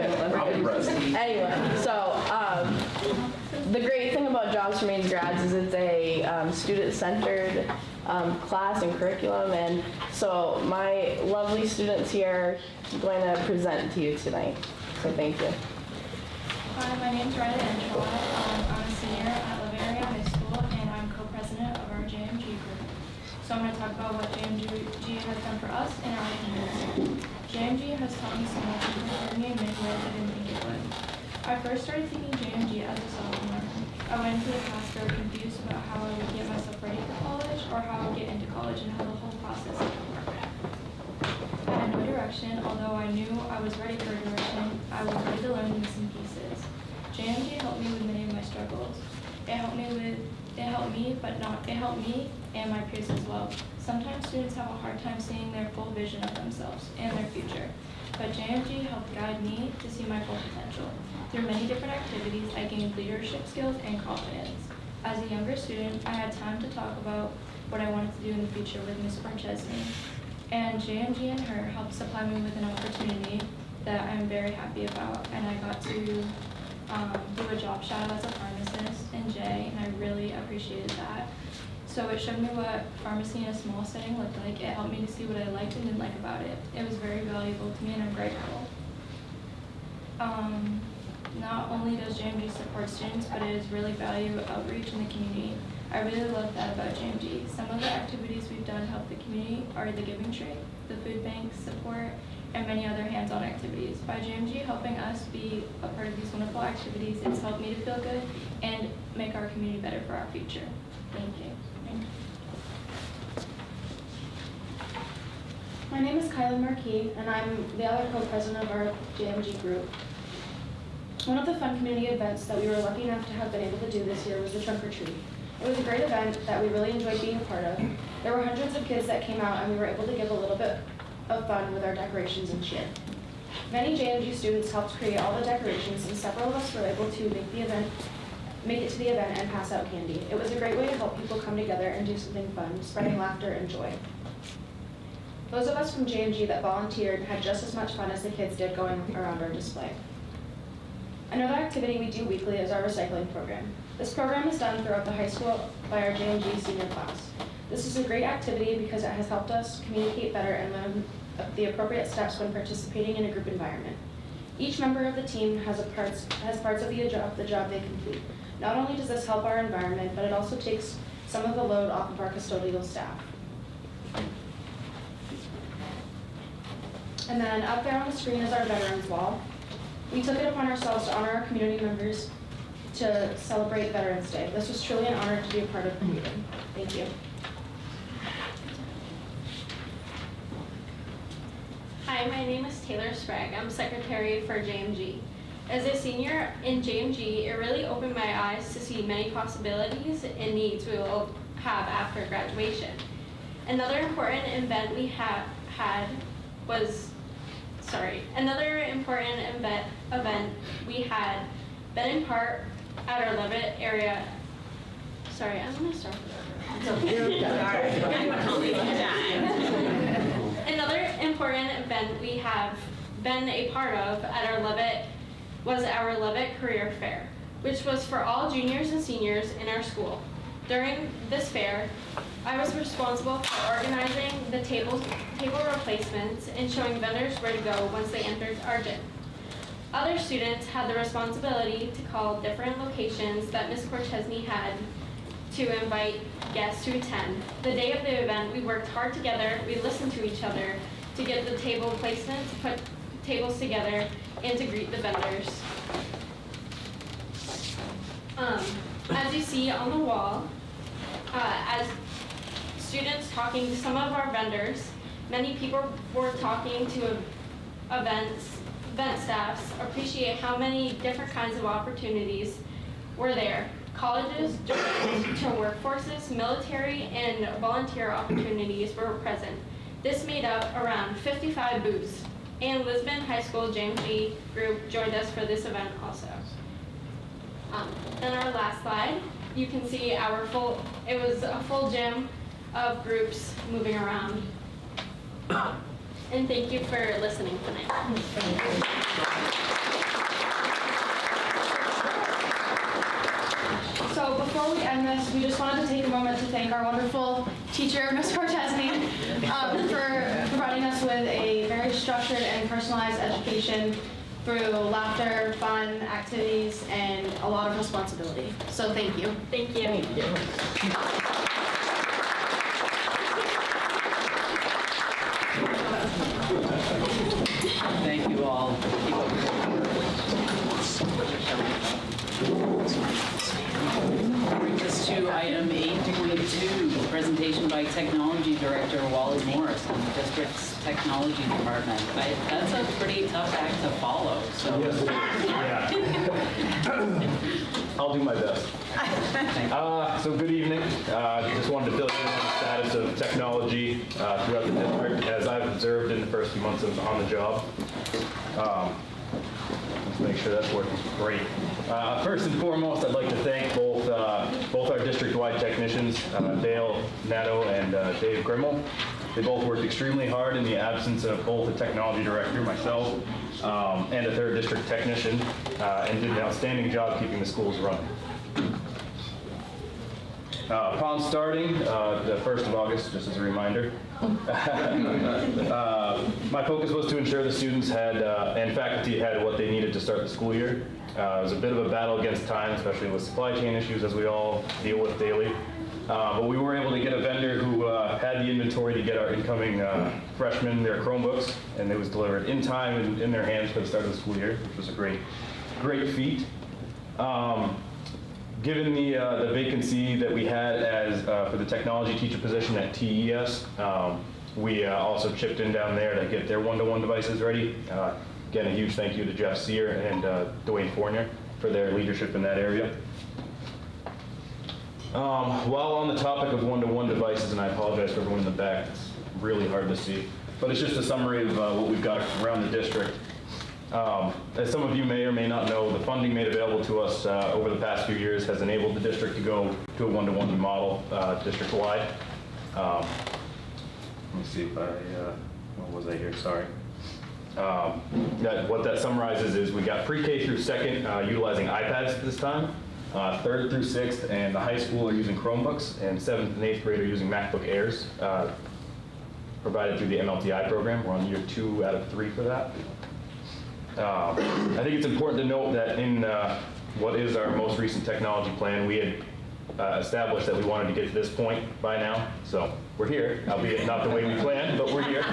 good. Anyway, so the great thing about Jobs for Maine's grads is it's a student-centered class and curriculum, and so my lovely students here are going to present to you tonight. So thank you. Hi, my name is Riley Anshaw. I'm a senior at Lavaria High School, and I'm co-president of our JMG group. So I'm going to talk about what JMG has done for us and our community. JMG has taught me so much and prepared me in many ways I didn't think it would. I first started taking JMG as a sophomore. I went into the class very confused about how I would get myself ready for college or how I would get into college and how the whole process would work. I had no direction, although I knew I was ready for a direction. I was ready to learn the missing pieces. JMG helped me with many of my struggles. It helped me and my peers as well. Sometimes students have a hard time seeing their full vision of themselves and their future, but JMG helped guide me to see my full potential. Through many different activities, I gained leadership skills and confidence. As a younger student, I had time to talk about what I wanted to do in the future with Ms. Korchesny, and JMG and her helped supply me with an opportunity that I'm very happy about, and I got to do a job shadow as a pharmacist in J, and I really appreciated that. So it showed me what pharmacy in a small setting looked like. It helped me to see what I liked and didn't like about it. It was very valuable to me, and I'm grateful. Not only does JMG support students, but it is really value outreach in the community. I really love that about JMG. Some of the activities we've done to help the community are the giving tree, the food bank support, and many other hands-on activities. By JMG helping us be a part of these wonderful activities, it's helped me to feel good and make our community better for our future. Thank you. My name is Kyla Marquis, and I'm the other co-president of our JMG group. One of the fun community events that we were lucky enough to have been able to do this year was the trunk or treat. It was a great event that we really enjoyed being a part of. There were hundreds of kids that came out, and we were able to give a little bit of fun with our decorations and cheer. Many JMG students helped create all the decorations, and several of us were able to make it to the event and pass out candy. It was a great way to help people come together and do something fun, spreading laughter and joy. Those of us from JMG that volunteered had just as much fun as the kids did going around our display. Another activity we do weekly is our recycling program. This program is done throughout the high school by our JMG senior class. This is a great activity because it has helped us communicate better and learn the appropriate steps when participating in a group environment. Each member of the team has parts of the job they complete. Not only does this help our environment, but it also takes some of the load off of our custodial staff. And then up there on the screen is our Veterans Wall. We took it upon ourselves to honor our community members to celebrate Veterans Day. This was truly an honor to be a part of the meeting. Thank you. Hi, my name is Taylor Sprague. I'm secretary for JMG. As a senior in JMG, it really opened my eyes to see many possibilities and needs we will have after graduation. Another important event we had was Another important event we had been in part at our Levitt area. Sorry, I'm gonna start Another important event we have been a part of at our Levitt was our Levitt Career Fair, which was for all juniors and seniors in our school. During this fair, I was responsible for organizing the table replacements and showing vendors where to go once they entered our gym. Other students had the responsibility to call different locations that Ms. Cortesney had to invite guests to attend. The day of the event, we worked hard together, we listened to each other to get the table placements, put tables together, and to greet the vendors. As you see on the wall, as students talking to some of our vendors, many people were talking to event staffs, appreciate how many different kinds of opportunities were there. Colleges, to workforces, military, and volunteer opportunities were present. This made up around 55 booths, and Lisbon High School JMG group joined us for this event also. Then our last slide, you can see it was a full gym of groups moving around. And thank you for listening tonight. So before we end this, we just wanted to take a moment to thank our wonderful teacher, Ms. Cortesny, for providing us with a very structured and personalized education through laughter, fun, activities, and a lot of responsibility. So thank you. Thank you. Thank you. Thank you all. Brings us to item 8.2, presentation by Technology Director Wally Morris from the district's technology department. That's a pretty tough act to follow. So. I'll do my best. So good evening. Just wanted to fill you in on the status of technology throughout the district as I've observed in the first few months on the job. Let's make sure that's working great. First and foremost, I'd like to thank both our district-wide technicians, Dale Nato and Dave Grimmel. They both worked extremely hard in the absence of both a technology director, myself, and a third district technician, and did an outstanding job keeping the schools running. Upon starting, the 1st of August, just as a reminder, my focus was to ensure the students had and faculty had what they needed to start the school year. It was a bit of a battle against time, especially with supply chain issues as we all deal with daily. But we were able to get a vendor who had the inventory to get our incoming freshmen their Chromebooks, and it was delivered in time and in their hands for the start of the school year, which was a great feat. Given the vacancy that we had as for the technology teacher position at TES, we also chipped in down there to get their one-to-one devices ready. Again, a huge thank you to Jeff Sear and Dwayne Fournier for their leadership in that area. While on the topic of one-to-one devices, and I apologize for everyone in the back, it's really hard to see, but it's just a summary of what we've got around the district. As some of you may or may not know, the funding made available to us over the past few years has enabled the district to go to a one-to-one model district-wide. Let me see if what was I here, sorry. What that summarizes is we got pre-K through second utilizing iPads this time, 3rd through 6th, and the high school are using Chromebooks, and 7th and 8th grade are using MacBook Airs, provided through the MLTI program. We're on year 2 out of 3 for that. I think it's important to note that in what is our most recent technology plan, we had established that we wanted to get to this point by now. So we're here, albeit not the way we planned, but we're here.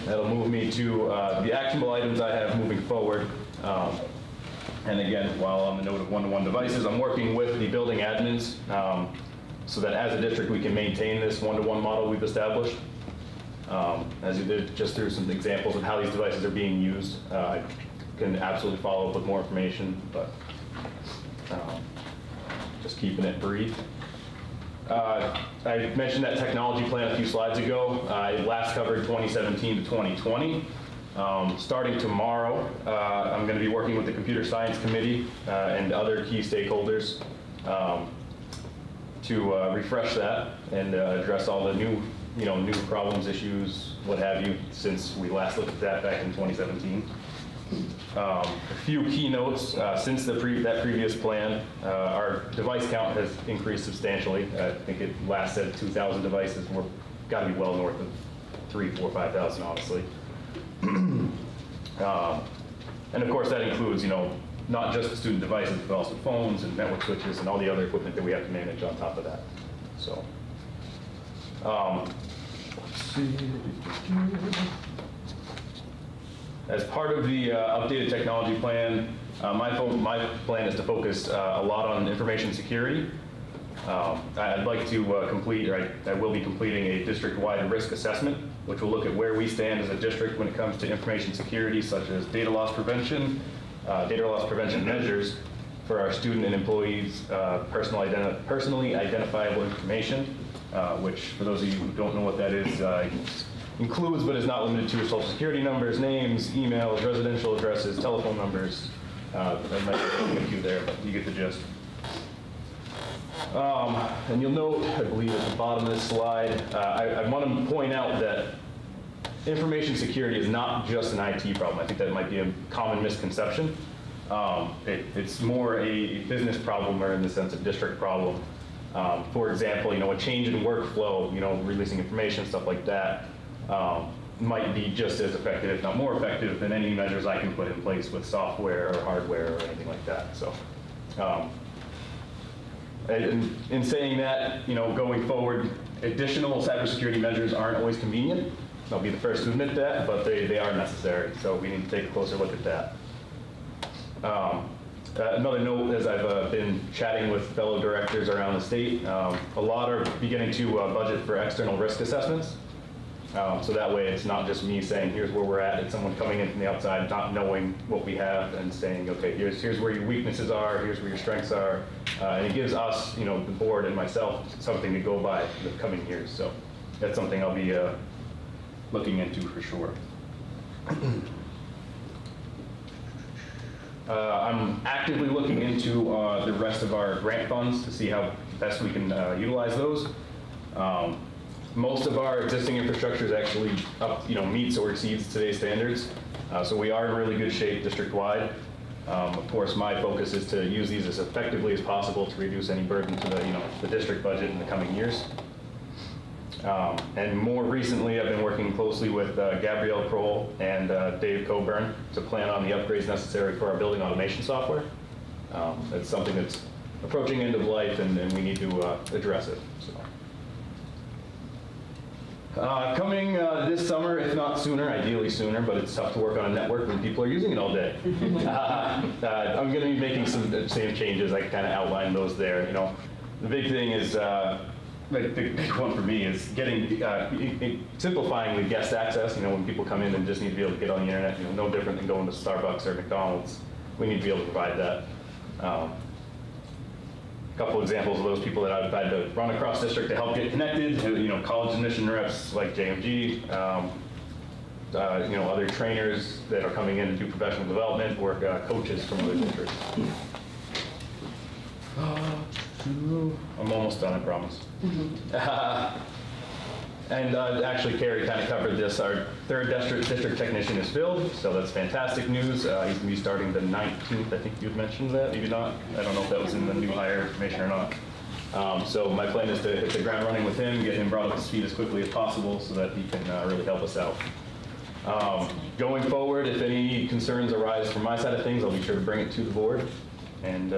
That'll move me to the actionable items I have moving forward. And again, while on the note of one-to-one devices, I'm working with the building admins so that as a district we can maintain this one-to-one model we've established. As you did just through some examples of how these devices are being used, I can absolutely follow up with more information, but just keeping it brief. I mentioned that technology plan a few slides ago. It last covered 2017 to 2020. Starting tomorrow, I'm going to be working with the Computer Science Committee and other key stakeholders to refresh that and address all the new problems, issues, what have you, since we last looked at that back in 2017. A few keynotes since that previous plan. Our device count has increased substantially. I think it last said 2,000 devices. We're got to be well north of 3,000, 4,000, 5,000, honestly. And of course, that includes, not just the student devices, but also phones and network switches and all the other equipment that we have to manage on top of that. So, let's see. As part of the updated technology plan, my plan is to focus a lot on information security. I'd like to complete, or I will be completing a district-wide risk assessment, which will look at where we stand as a district when it comes to information security, such as data loss prevention measures for our student and employees' personally identifiable information, which, for those of you who don't know what that is, includes but is not limited to social security numbers, names, emails, residential addresses, telephone numbers. I might be a few there, but you get the gist. And you'll note, I believe at the bottom of this slide, I want to point out that information security is not just an IT problem. I think that might be a common misconception. It's more a business problem, or in the sense of district problem. For example, a change in workflow, releasing information, stuff like that, might be just as effective, if not more effective, than any measures I can put in place with software or hardware or anything like that. So, in saying that, going forward, additional cybersecurity measures aren't always convenient. I'll be the first to admit that, but they are necessary. So we need to take a closer look at that. Another note, as I've been chatting with fellow directors around the state, a lot are beginning to budget for external risk assessments. So that way it's not just me saying, here's where we're at. It's someone coming in from the outside, not knowing what we have and saying, okay, here's where your weaknesses are, here's where your strengths are. And it gives us, the board and myself, something to go by in the coming years. So that's something I'll be looking into for sure. I'm actively looking into the rest of our grant funds to see how best we can utilize those. Most of our existing infrastructure is actually meets or exceeds today's standards. So we are in really good shape district-wide. Of course, my focus is to use these as effectively as possible to reduce any burden to the district budget in the coming years. And more recently, I've been working closely with Gabrielle Kroll and Dave Coburn to plan on the upgrades necessary for our building automation software. It's something that's approaching end of life, and we need to address it. So. Coming this summer, if not sooner, ideally sooner, but it's tough to work on a network when people are using it all day. I'm going to be making some same changes. I kind of outlined those there. The big thing is, the big one for me is getting simplifying the guest access. When people come in and just need to be able to get on the internet, no different than going to Starbucks or McDonald's. We need to be able to provide that. A couple examples of those people that I've had to run across district to help get connected. College admission reps like JMG. Other trainers that are coming in to do professional development, or coaches from other districts. I'm almost done, I promise. And actually, Carrie kind of covered this. Our third district technician is filled, so that's fantastic news. He's going to be starting the 19th. I think you had mentioned that, maybe not. I don't know if that was in the new hire information or not. So my plan is to hit the ground running with him, get him brought up to speed as quickly as possible so that he can really help us out. Going forward, if any concerns arise from my side of things, I'll be sure to bring it to the board. And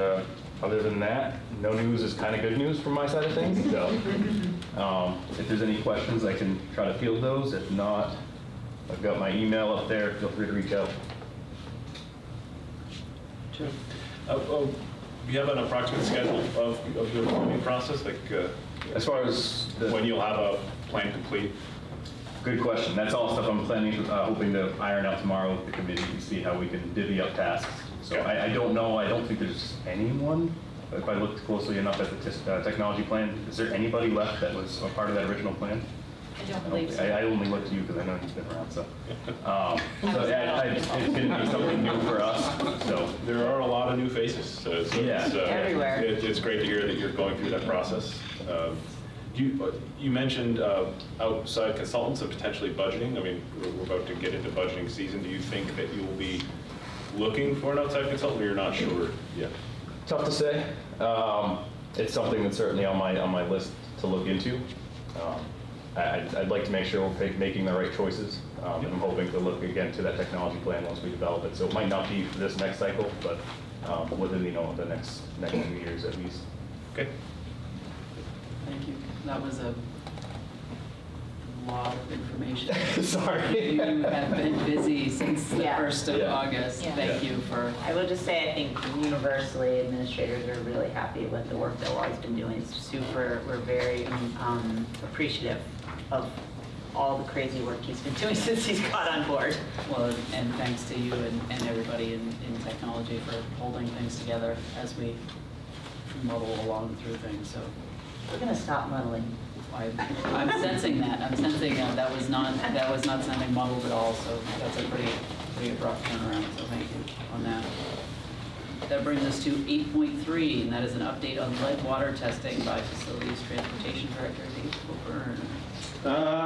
other than that, no news is kind of good news from my side of things. So if there's any questions, I can try to field those. If not, I've got my email up there. Feel free to reach out. Sure. Do you have an approximate schedule of your planning process? As far as when you'll have a plan complete? Good question. That's all stuff I'm planning, hoping to iron out tomorrow with the committee and see how we can divvy up tasks. So I don't know. I don't think there's anyone if I looked closely enough at the technology plan, is there anybody left that was a part of that original plan? I don't believe so. I only looked to you because I know you've been around, so. It's going to be something new for us, so. There are a lot of new faces, so Yeah. Everywhere. It's great to hear that you're going through that process. You mentioned outside consultants and potentially budgeting. I mean, we're about to get into budgeting season. Do you think that you will be looking for an outside consultant, or you're not sure yet? Tough to say. It's something that's certainly on my list to look into. I'd like to make sure we're making the right choices. I'm hoping to look again to that technology plan once we develop it. So it might not be for this next cycle, but within the next few years at least. Okay. Thank you. That was a lot of information. Sorry. You have been busy since the 1st of August. Yeah. Thank you for... I will just say, I think universally, administrators are really happy with the work that Laura's been doing. It's we're very appreciative of all the crazy work he's been doing since he's got on board. Well, and thanks to you and everybody in technology for holding things together as we muddle along through things. So We're going to stop muddling. I'm sensing that. I'm sensing that was not sounding muddled at all. So that's a pretty abrupt turnaround. So thank you on that. That brings us to 8.3, and that is an update on lead water testing by Facilities Transportation Director Dave Coburn.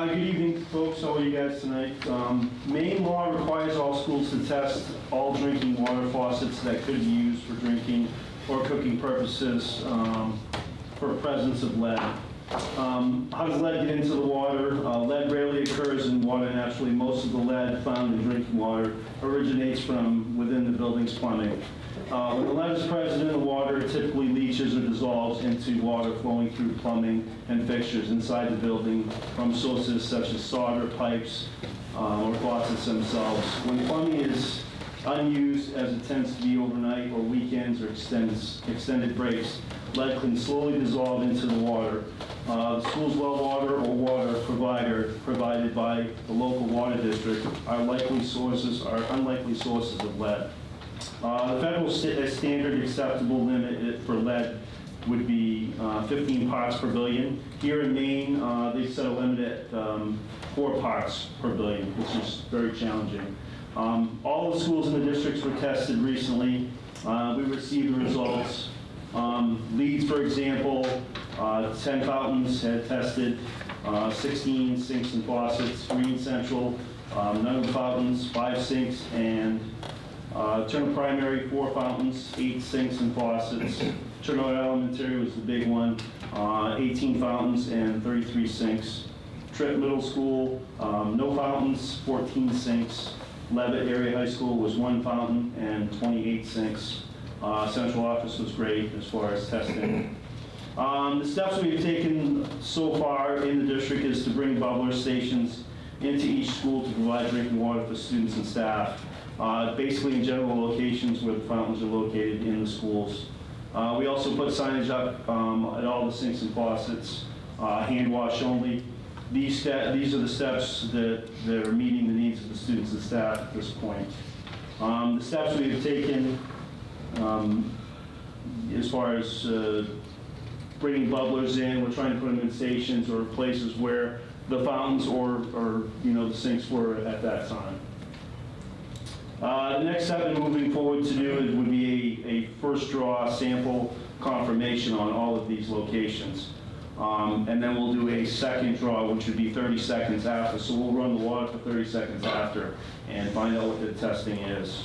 Good evening, folks. How are you guys tonight? Maine law requires all schools to test all drinking water faucets that could be used for drinking or cooking purposes for presence of lead. How does lead get into the water? Lead rarely occurs in water naturally. Most of the lead found in drinking water originates from within the building's plumbing. When the lead is present in the water, it typically leaches or dissolves into water flowing through plumbing and fixtures inside the building from sources such as solder pipes or faucets themselves. When plumbing is unused, as it tends to be overnight or weekends or extended breaks, lead can slowly dissolve into the water. The school's well water or water provider provided by the local water district are unlikely sources of lead. The federal standard acceptable limit for lead would be 15 parts per billion. Here in Maine, they set a limit at 4 parts per billion, which is very challenging. All the schools in the districts were tested recently. We received the results. Leeds, for example, 10 fountains had tested, 16 sinks and faucets. Green Central, none of the fountains, 5 sinks, and Turner Primary, 4 fountains, 8 sinks and faucets. Turner Elementary was the big one, 18 fountains and 33 sinks. Tripp Middle School, no fountains, 14 sinks. Levitt Area High School was 1 fountain and 28 sinks. Central Office was great as far as testing. The steps we've taken so far in the district is to bring bubbler stations into each school to provide drinking water for students and staff, basically in general locations where the fountains are located in the schools. We also put signage up at all the sinks and faucets, hand wash only. These are the steps that are meeting the needs of the students and staff at this point. The steps we have taken as far as bringing bubblers in, we're trying to put them in stations or places where the fountains or the sinks were at that time. The next step in moving forward to do would be a first draw sample confirmation on all of these locations. And then we'll do a second draw, which would be 30 seconds after. So we'll run the water for 30 seconds after and find out what the testing is.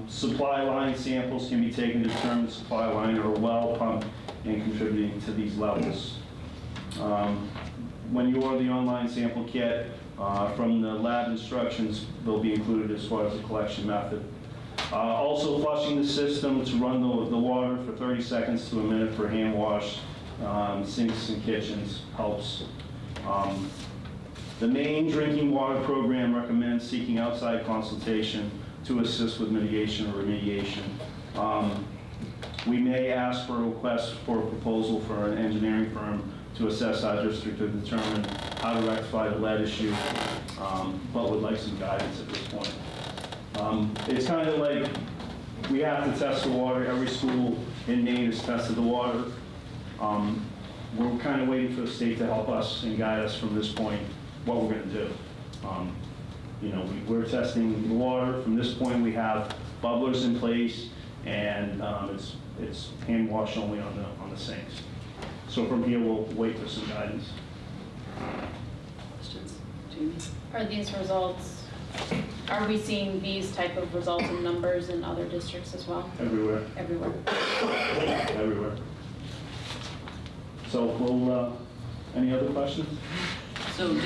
Supply line samples can be taken to determine the supply line or well pump and contributing to these levels. When you order the online sample kit, from the lab instructions, they'll be included as far as the collection method. Also flushing the system to run the water for 30 seconds to a minute for hand wash, sinks and kitchens helps. The Maine Drinking Water Program recommends seeking outside consultation to assist with mitigation or remediation. We may ask for a request for a proposal for an engineering firm to assess our district to determine how to rectify the lead issue, but would like some guidance at this point. It's kind of like we have to test the water. Every school in Maine has tested the water. We're kind of waiting for the state to help us and guide us from this point, what we're going to do. You know, we're testing the water. From this point, we have bubblers in place, and it's hand wash only on the sinks. So from here, we'll wait for some guidance. Questions? Jamie? Are these results, are we seeing these type of results and numbers in other districts as well? Everywhere. Everywhere. Everywhere. So we'll, any other questions? So,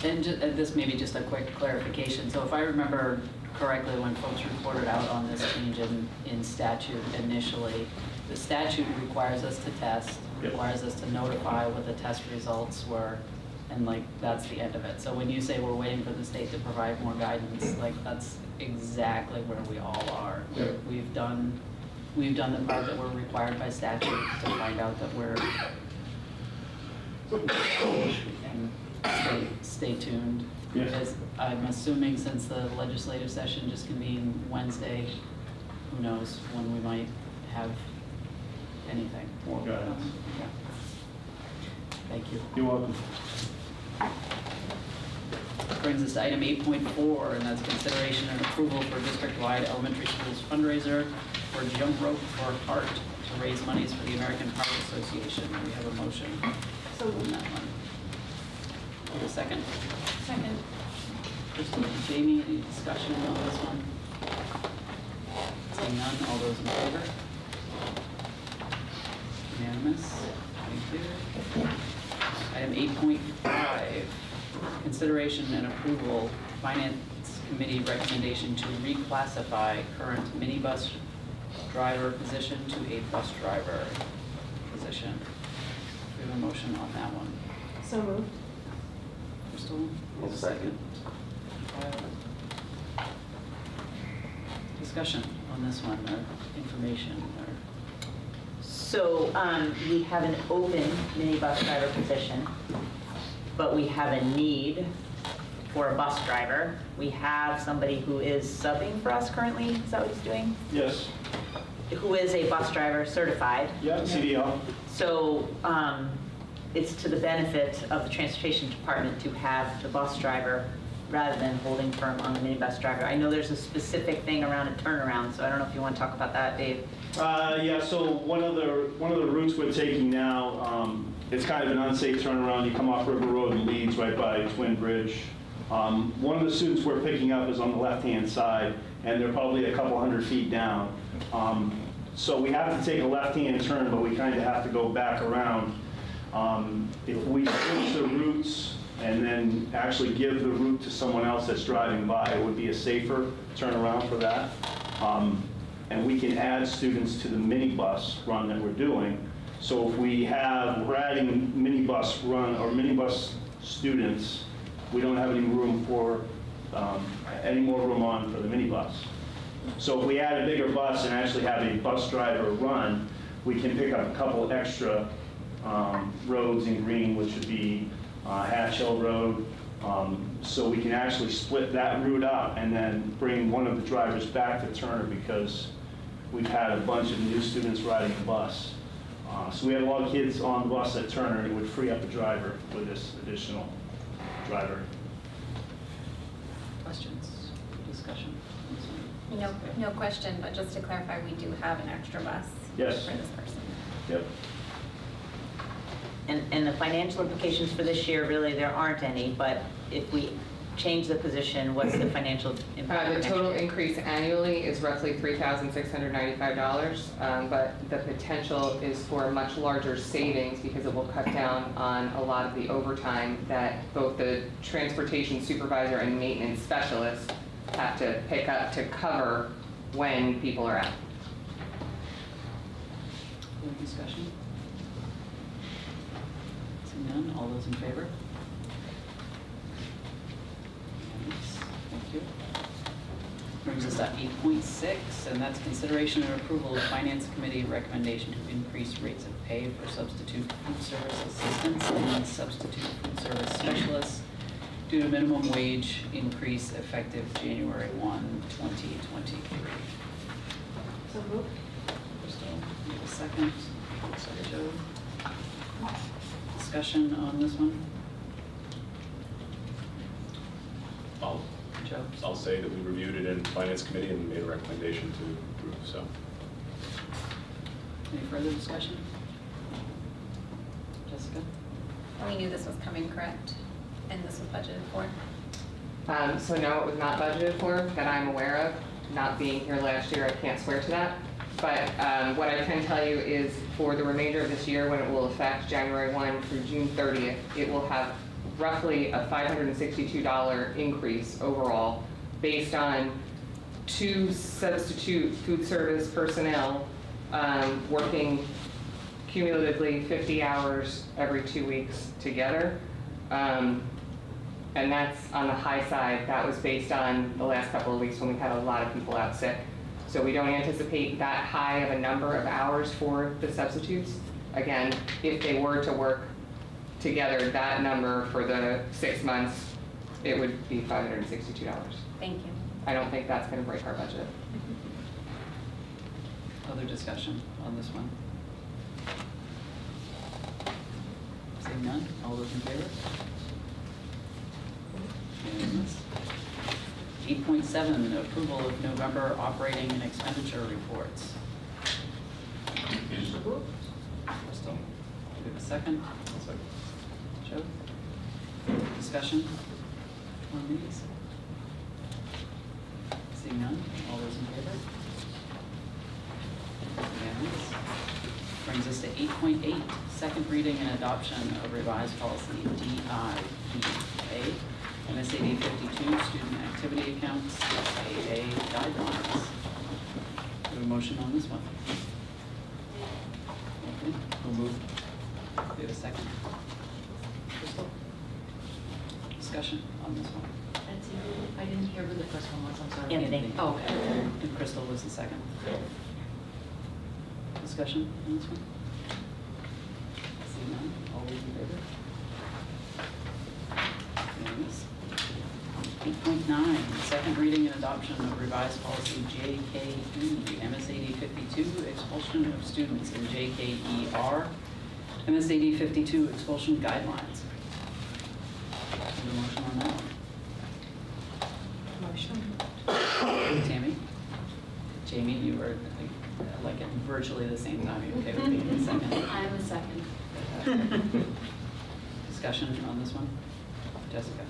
and this may be just a quick clarification. So if I remember correctly, when folks reported out on this change in statute initially, the statute requires us to test, requires us to notify what the test results were, and like, that's the end of it. So when you say we're waiting for the state to provide more guidance, like, that's exactly where we all are. Yep. We've done the part that we're required by statute to find out that we're, and stay tuned. Yes. Because I'm assuming since the legislative session just convened Wednesday, who knows when we might have anything. More guidance. Yeah. Thank you. You're welcome. Brings us to item 8.4, and that's consideration and approval for district-wide elementary schools fundraiser for Jump Rope for Heart to raise monies for the American Heart Association. We have a motion on that one. Give a second. Second. Crystal and Jamie, any discussion on this one? Seeing none, all those in favor? Unanimous. Thank you. Item 8.5, consideration and approval, Finance Committee recommendation to reclassify current minibus driver position to a bus driver position. We have a motion on that one. So moved. Crystal? I'll second. Discussion on this one, or information, or? So we have an open minibus driver position, but we have a need for a bus driver. We have somebody who is subbing for us currently, is that what he's doing? Yes. Who is a bus driver certified. Yeah, CDL. So it's to the benefit of the transportation department to have the bus driver rather than holding firm on the minibus driver. I know there's a specific thing around a turnaround, so I don't know if you want to talk about that, Dave. Yeah, so one of the routes we're taking now, it's kind of an unsafe turnaround. You come off River Road and Leeds right by Twin Bridge. One of the students we're picking up is on the left-hand side, and they're probably a couple hundred feet down. So we have to take a left-hand turn, but we kind of have to go back around. If we switch the routes and then actually give the route to someone else that's driving by, it would be a safer turnaround for that. And we can add students to the minibus run that we're doing. So if we're adding minibus run or minibus students, we don't have any room for, any more room on for the minibus. So if we add a bigger bus and actually have a bus driver run, we can pick up a couple extra roads in green, which would be Hatch Hill Road. So we can actually split that route up and then bring one of the drivers back to Turner because we've had a bunch of new students riding the bus. So we have a lot of kids on the bus at Turner, and it would free up a driver with this additional driver. Questions, discussion? No question, but just to clarify, we do have an extra bus Yes. for this person. Yep. And the financial implications for this year, really, there aren't any, but if we change the position, what's the financial impact? The total increase annually is roughly $3,695, but the potential is for a much larger savings because it will cut down on a lot of the overtime that both the transportation supervisor and maintenance specialist have to pick up to cover when people are out. Any discussion? Seeing none, all those in favor? Thank you. Brings us to 8.6, and that's consideration and approval of Finance Committee recommendation to increase rates of pay for substitute food service assistants and substitute food service specialists due to minimum wage increase effective January 1, 2023. So moved. Crystal, give a second. Joe. Discussion on this one? Joe? I'll say that we reviewed it in Finance Committee and made a recommendation to approve, so. Any further discussion? Jessica? We knew this was coming, correct? And this was budgeted for? So no, it was not budgeted for, that I'm aware of. Not being here last year, I can't swear to that. But what I can tell you is for the remainder of this year, when it will affect January 1 through June 30th, it will have roughly a $562 increase overall based on 2 substitute food service personnel working cumulatively 50 hours every 2 weeks together. And that's on the high side. That was based on the last couple of weeks when we had a lot of people out sick. So we don't anticipate that high of a number of hours for the substitutes. Again, if they were to work together, that number for the 6 months, it would be $562. Thank you. I don't think that's going to break our budget. Other discussion on this one? Seeing none, all those in favor? Unanimous. 8.7, approval of November operating and expenditure reports. Crystal, do we have a second? Joe? Discussion on these? Seeing none, all those in favor? Unanimous. Brings us to 8.8, second reading and adoption of revised policy DIPA, MSAD 52, student activity accounts, SAA guidelines. Do we have a motion on this one? Okay, we'll move. Do we have a second? Crystal? Discussion on this one? I didn't hear who the first one was, I'm sorry. Anthony. Oh, okay. And Crystal was the second. Discussion on this one? Seeing none, all those in favor? Unanimous. 8.9, second reading and adoption of revised policy JKE, MSAD 52, expulsion of students, and JKER, MSAD 52, expulsion guidelines. Any motion on that one? Motion. Tammy? Jamie, you were like at virtually the same time. Are you okay with being the second? I'm the second. Discussion on this one? Jessica?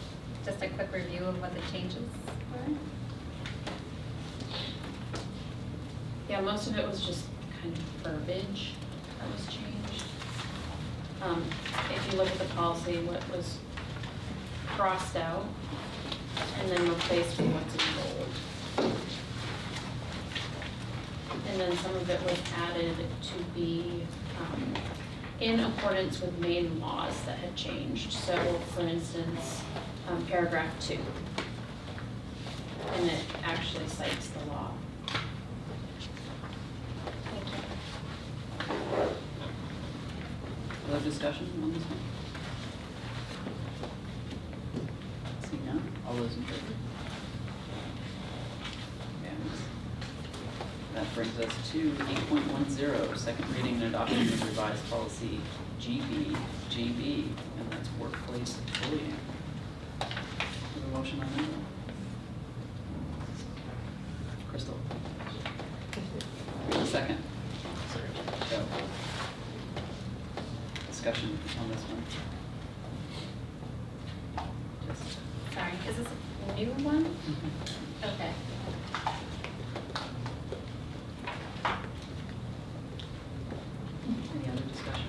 Just a quick review of what the changes were. Yeah, most of it was just kind of verbiage that was changed. If you look at the policy, what was crossed out and then replaced with what's in bold. And then some of it was added to be in accordance with Maine laws that had changed. So, for instance, paragraph 2, and it actually cites the law. Thank you. Other discussion on this one? Seeing none, all those in favor? Unanimous. That brings us to 8.10, second reading and adoption of revised policy GB, and that's workplace bullying. Do we have a motion on that one? Crystal? Second. Joe? Discussion on this one? Sorry, is this a new one? Okay. Any other discussion?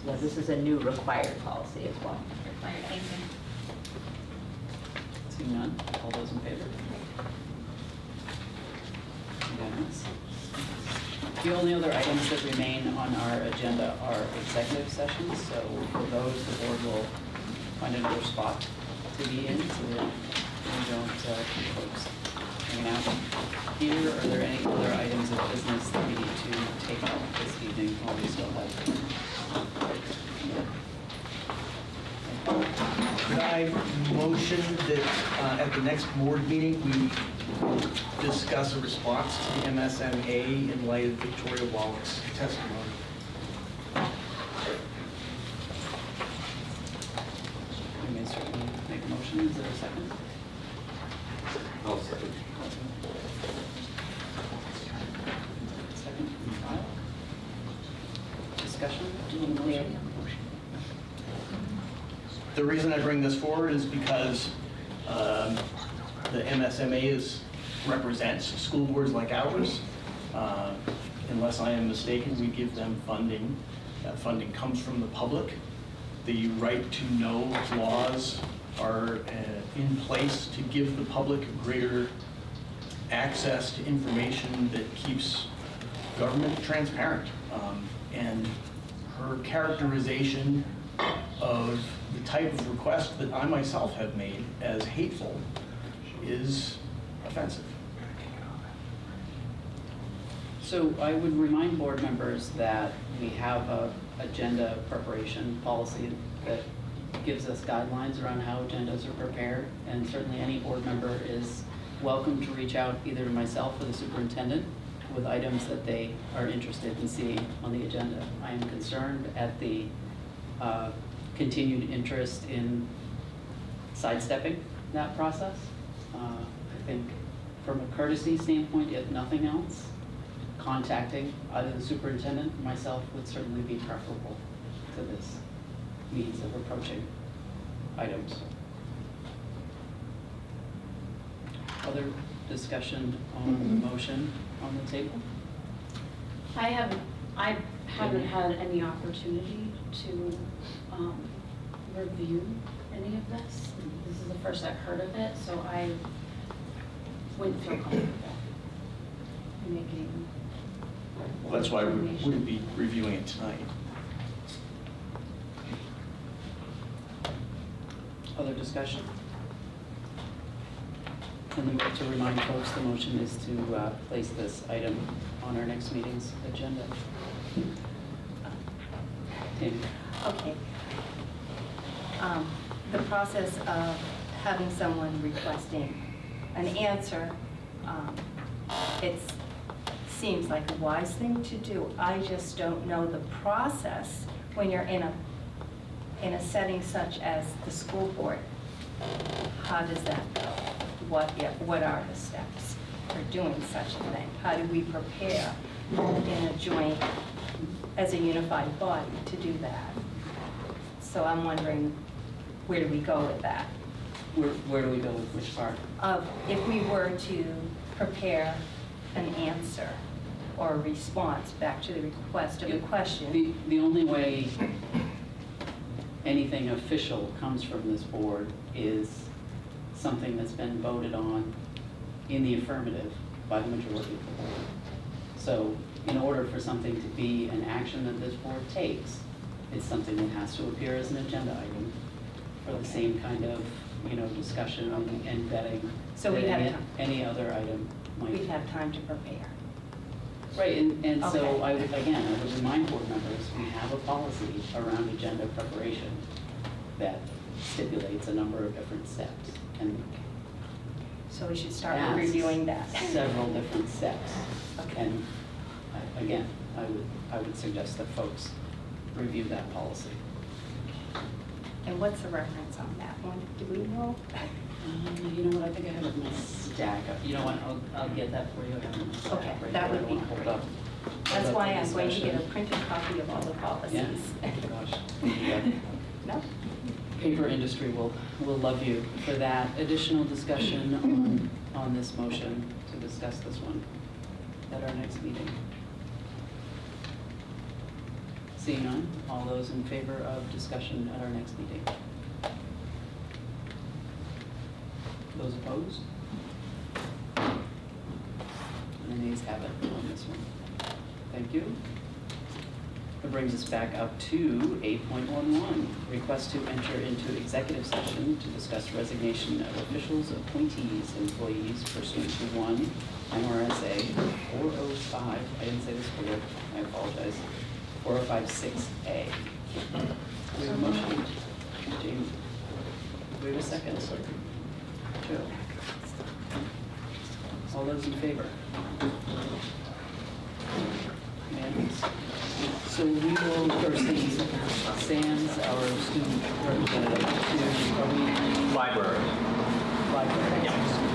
Yeah, this is a new required policy as well. Required, thank you. Seeing none, all those in favor? Unanimous. The only other items that remain on our agenda are executive sessions, so for those, the board will find another spot to be in so that we don't keep folks hanging out here. Are there any other items of business that we need to take up this evening while we still have? Could I motion that at the next board meeting, we discuss a response to the MSMA in light of Victoria Wallach's testimony? You may certainly make a motion. Is there a second? I'll second. Second from Kyle. Discussion on the motion? The reason I bring this forward is because the MSMA represents school boards like ours. Unless I am mistaken, we give them funding. That funding comes from the public. The right to know laws are in place to give the public greater access to information that keeps government transparent. And her characterization of the type of request that I myself have made as hateful is offensive. So I would remind board members that we have a agenda preparation policy that gives us guidelines around how agendas are prepared, and certainly any board member is welcome to reach out either to myself or the superintendent with items that they are interested in seeing on the agenda. I am concerned at the continued interest in sidestepping that process. I think from a courtesy standpoint, if nothing else, contacting either the superintendent or myself would certainly be preferable to this means of approaching items. Other discussion on the motion on the table? I haven't had any opportunity to review any of this. This is the first I've heard of it, so I wouldn't feel comfortable making. Well, that's why we wouldn't be reviewing it tonight. Other discussion? And to remind folks, the motion is to place this item on our next meeting's agenda. Tammy? Okay. The process of having someone requesting an answer, it seems like a wise thing to do. I just don't know the process when you're in a setting such as the school board. How does that go? What are the steps for doing such a thing? How do we prepare in a joint, as a unified body, to do that? So I'm wondering, where do we go with that? Where do we go with which part? If we were to prepare an answer or a response back to the request of the question. The only way anything official comes from this board is something that's been voted on in the affirmative by the majority of the board. So in order for something to be an action that this board takes, it's something that has to appear as an agenda item for the same kind of, discussion and vetting So that we have any other item might. We'd have time to prepare. Right, and so Okay. I would remind board members, we have a policy around agenda preparation that stipulates a number of different steps. And So we should start asks reviewing that. Several different steps. And again, I would suggest that folks review that policy. And what's the reference on that one? Do we know? You know what, I think I have it in my stack. You know what, I'll get that for you. I have it in my stack Okay, right that here. would I be don't wanna hold great. up That's the why I'm going to get a discussion. printed copy of all the policies. Yeah, gosh. Yeah. No? Paper industry will love you for that. Additional discussion on this motion to discuss this one at our next meeting. Seeing none, all those in favor of discussion at our next meeting? Those opposed? And the nays have it on this one. Thank you. That brings us back up to 8.11, request to enter into executive session to discuss resignation of officials, appointees, employees pursuant to 1 MRSA 405, I didn't say this word, I apologize, 4056A. We have a motion. Jamie. we have a second? Joe? All those in favor? Unanimous. So we will proceed, Sans, our student representative, to, are we? Library. Library. Yeah.